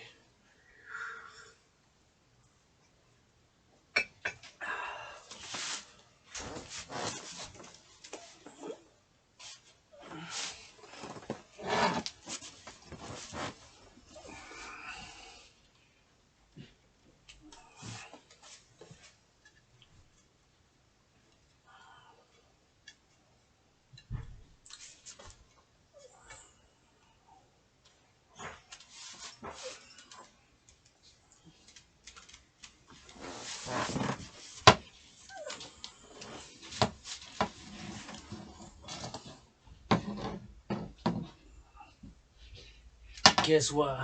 Guess what?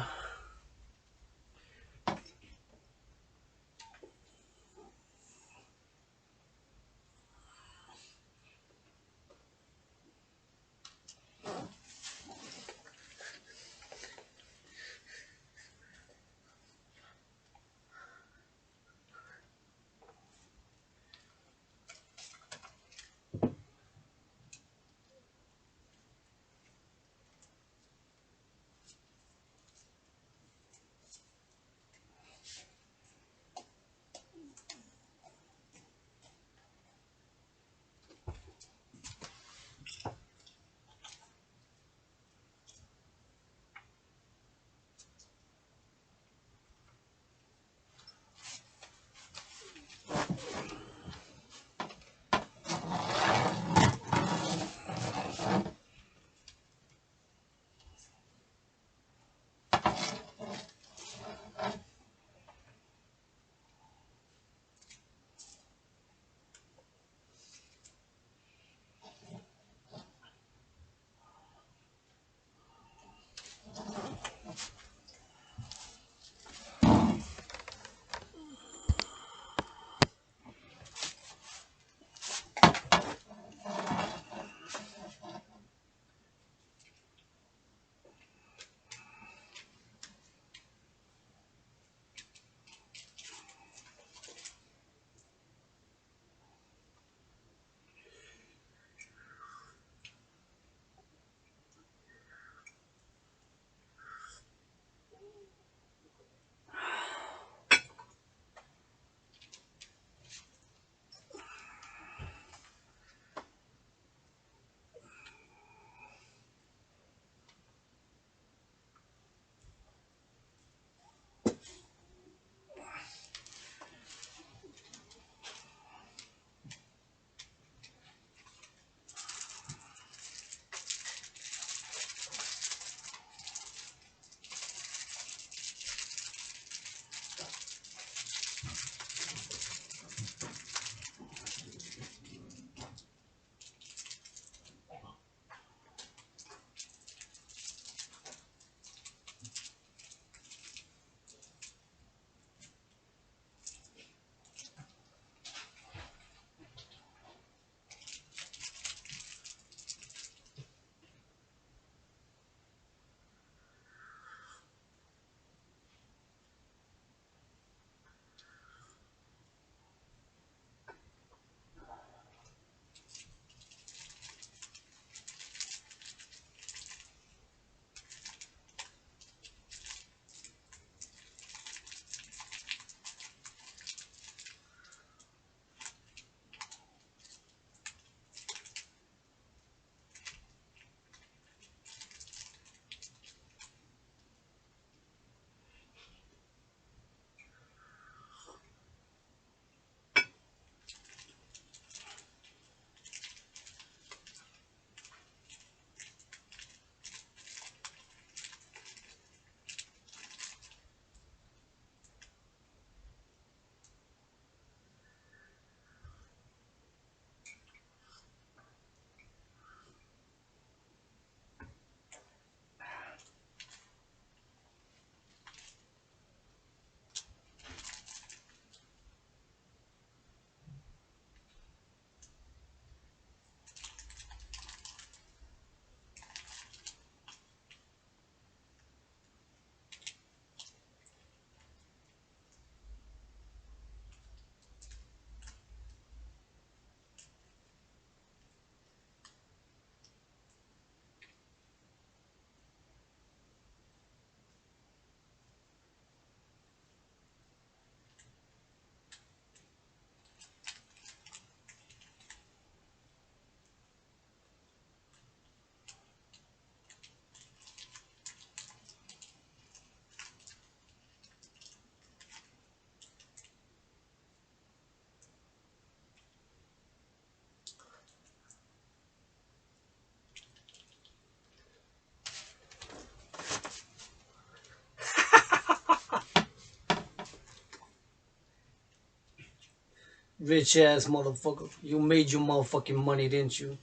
Rich ass motherfucker. You made your motherfucking money, didn't you?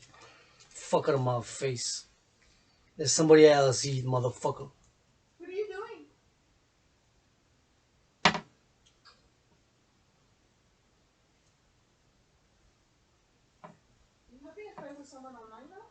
Fuck out of my face. Let somebody else eat, motherfucker. What are you doing? You having a fight with someone online now?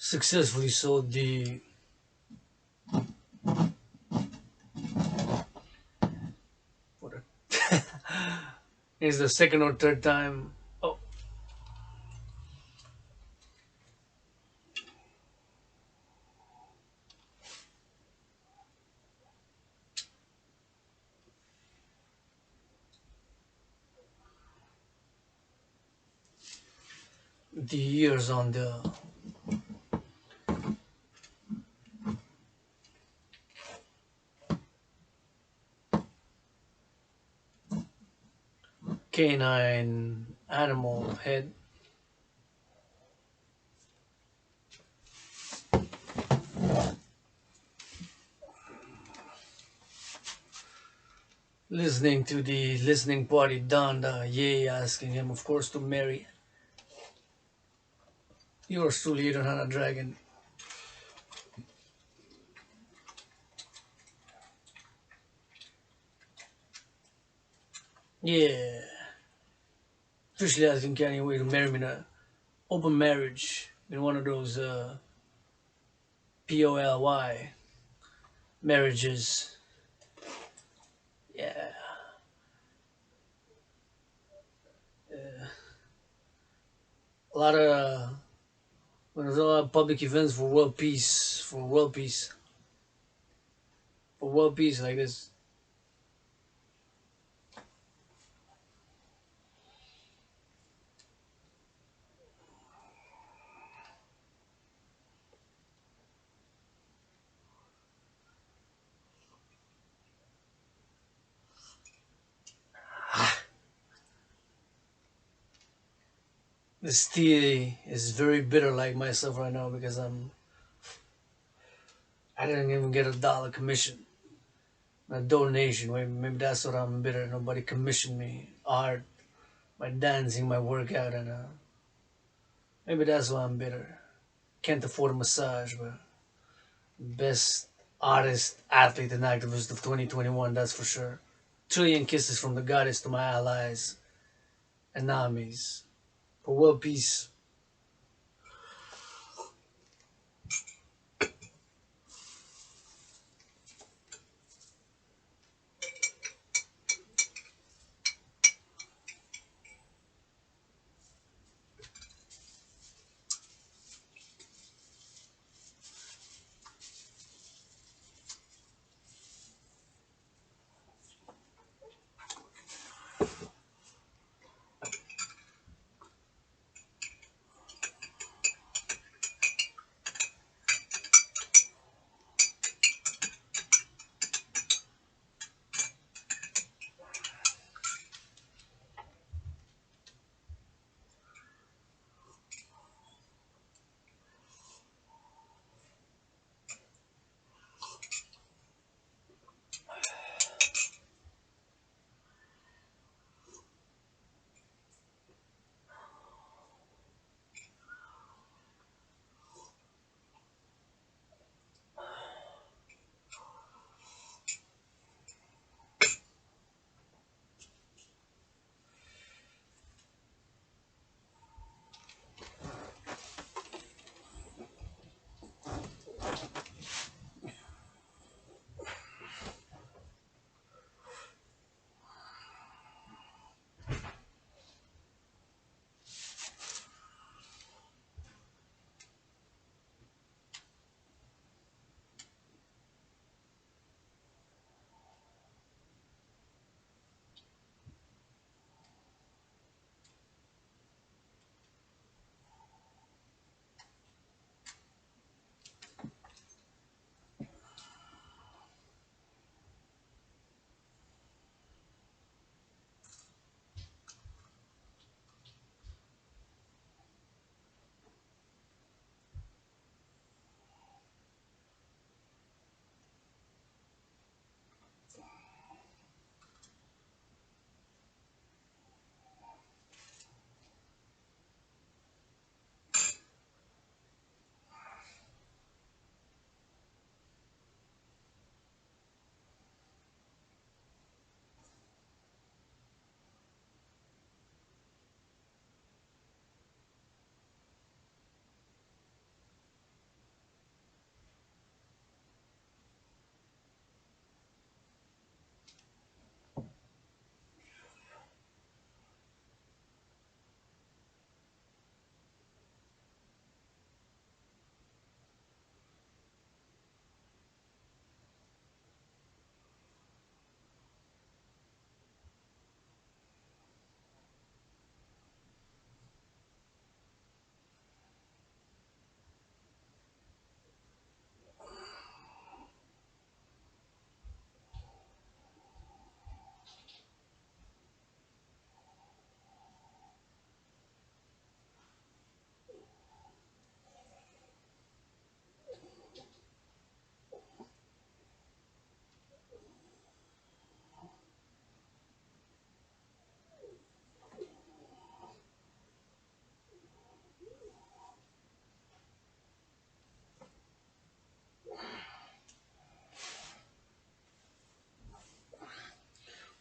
successfully sold the what a- it's the second or third time. Oh, the years on the canine animal head. Listening to the listening party Don Ye asking him, of course, to marry. Yours truly, Adrian Hannah Dragon. Yeah. Officially asking Kanye West to marry me in an open marriage in one of those POLY marriages. Yeah. A lot of when there's a lot of public events for world peace, for world peace like this. This tea is very bitter like myself right now because I didn't even get $1 commission. A donation. Maybe that's what I'm bitter. Nobody commissioned me. Art, my dancing, my workout, and maybe that's why I'm bitter. Can't afford a massage, but best artist, athlete, and activist of 2021, that's for sure. Trillion kisses from the goddess to my allies and armies. For world peace.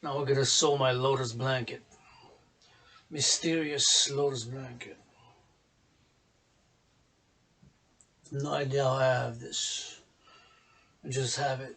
Now we're gonna sew my lotus blanket. Mysterious lotus blanket. No idea how I have this. I just have it.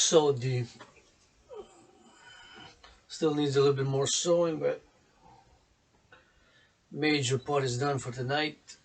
so deep. Still needs a little bit more sewing, but major part is done for tonight.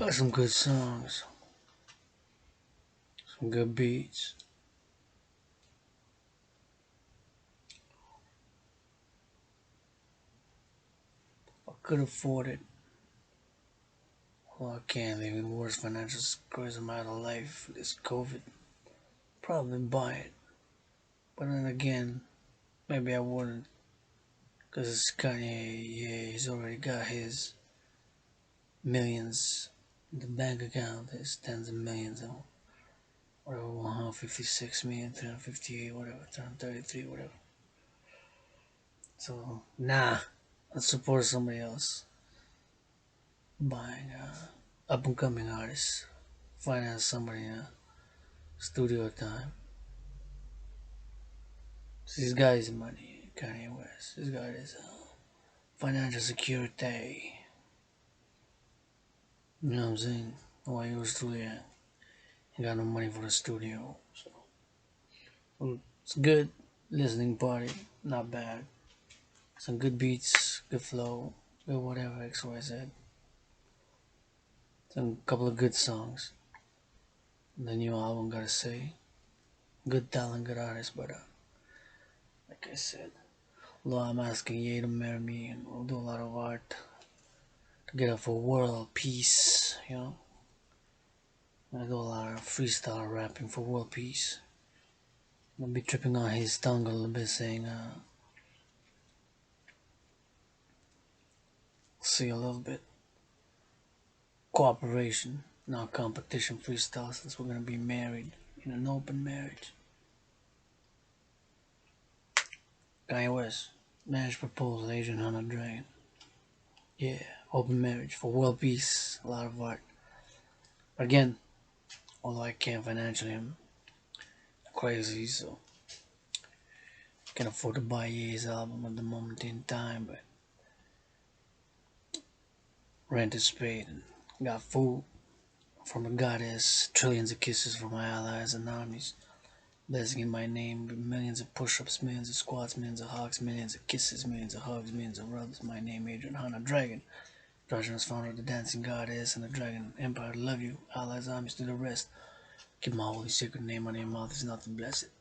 Got some good songs, some good beats. I could afford it. Well, I can't live in worse financial squares in my life. This COVID. Probably buy it. But then again, maybe I wouldn't. Because it's Kanye, yeah, he's already got his millions in the bank account. There's tens of millions of whatever, 156 million, 358, whatever, 333, whatever. So, nah, let's support somebody else. Buying up and coming artists. Finance somebody in studio time. So he's got his money, Kanye West. He's got his financial security. You know what I'm saying? Why he was through there. He got no money for the studio. So well, it's good listening party. Not bad. Some good beats, good flow, good whatever XYZ. Some couple of good songs. The new album, gotta say, good talent, good artist. But like I said, although I'm asking Ye to marry me, and we'll do a lot of art together for world peace. You know, I do a lot of freestyle rapping for world peace. I'll be tripping on his tongue a little bit, saying, see a little bit cooperation, not competition freestyle, since we're gonna be married in an open marriage. Kanye West, marriage proposal, Adrian Hannah Dragon. Yeah, open marriage for world peace, a lot of art. But again, although I can't financially, I'm crazy, so I can afford to buy Ye's album at the moment in time, but rent is paid and got food from a goddess, trillions of kisses from my allies and armies. Blessing in my name, millions of push-ups, millions of squats, millions of hugs, millions of kisses, millions of hugs, millions of rubs. My name, Adrian Hannah Dragon. Androgynous, founder of the dancing goddess and the dragon empire. Love you, allies, armies, do the rest. Keep my holy sacred name on your mouth is nothing blessed.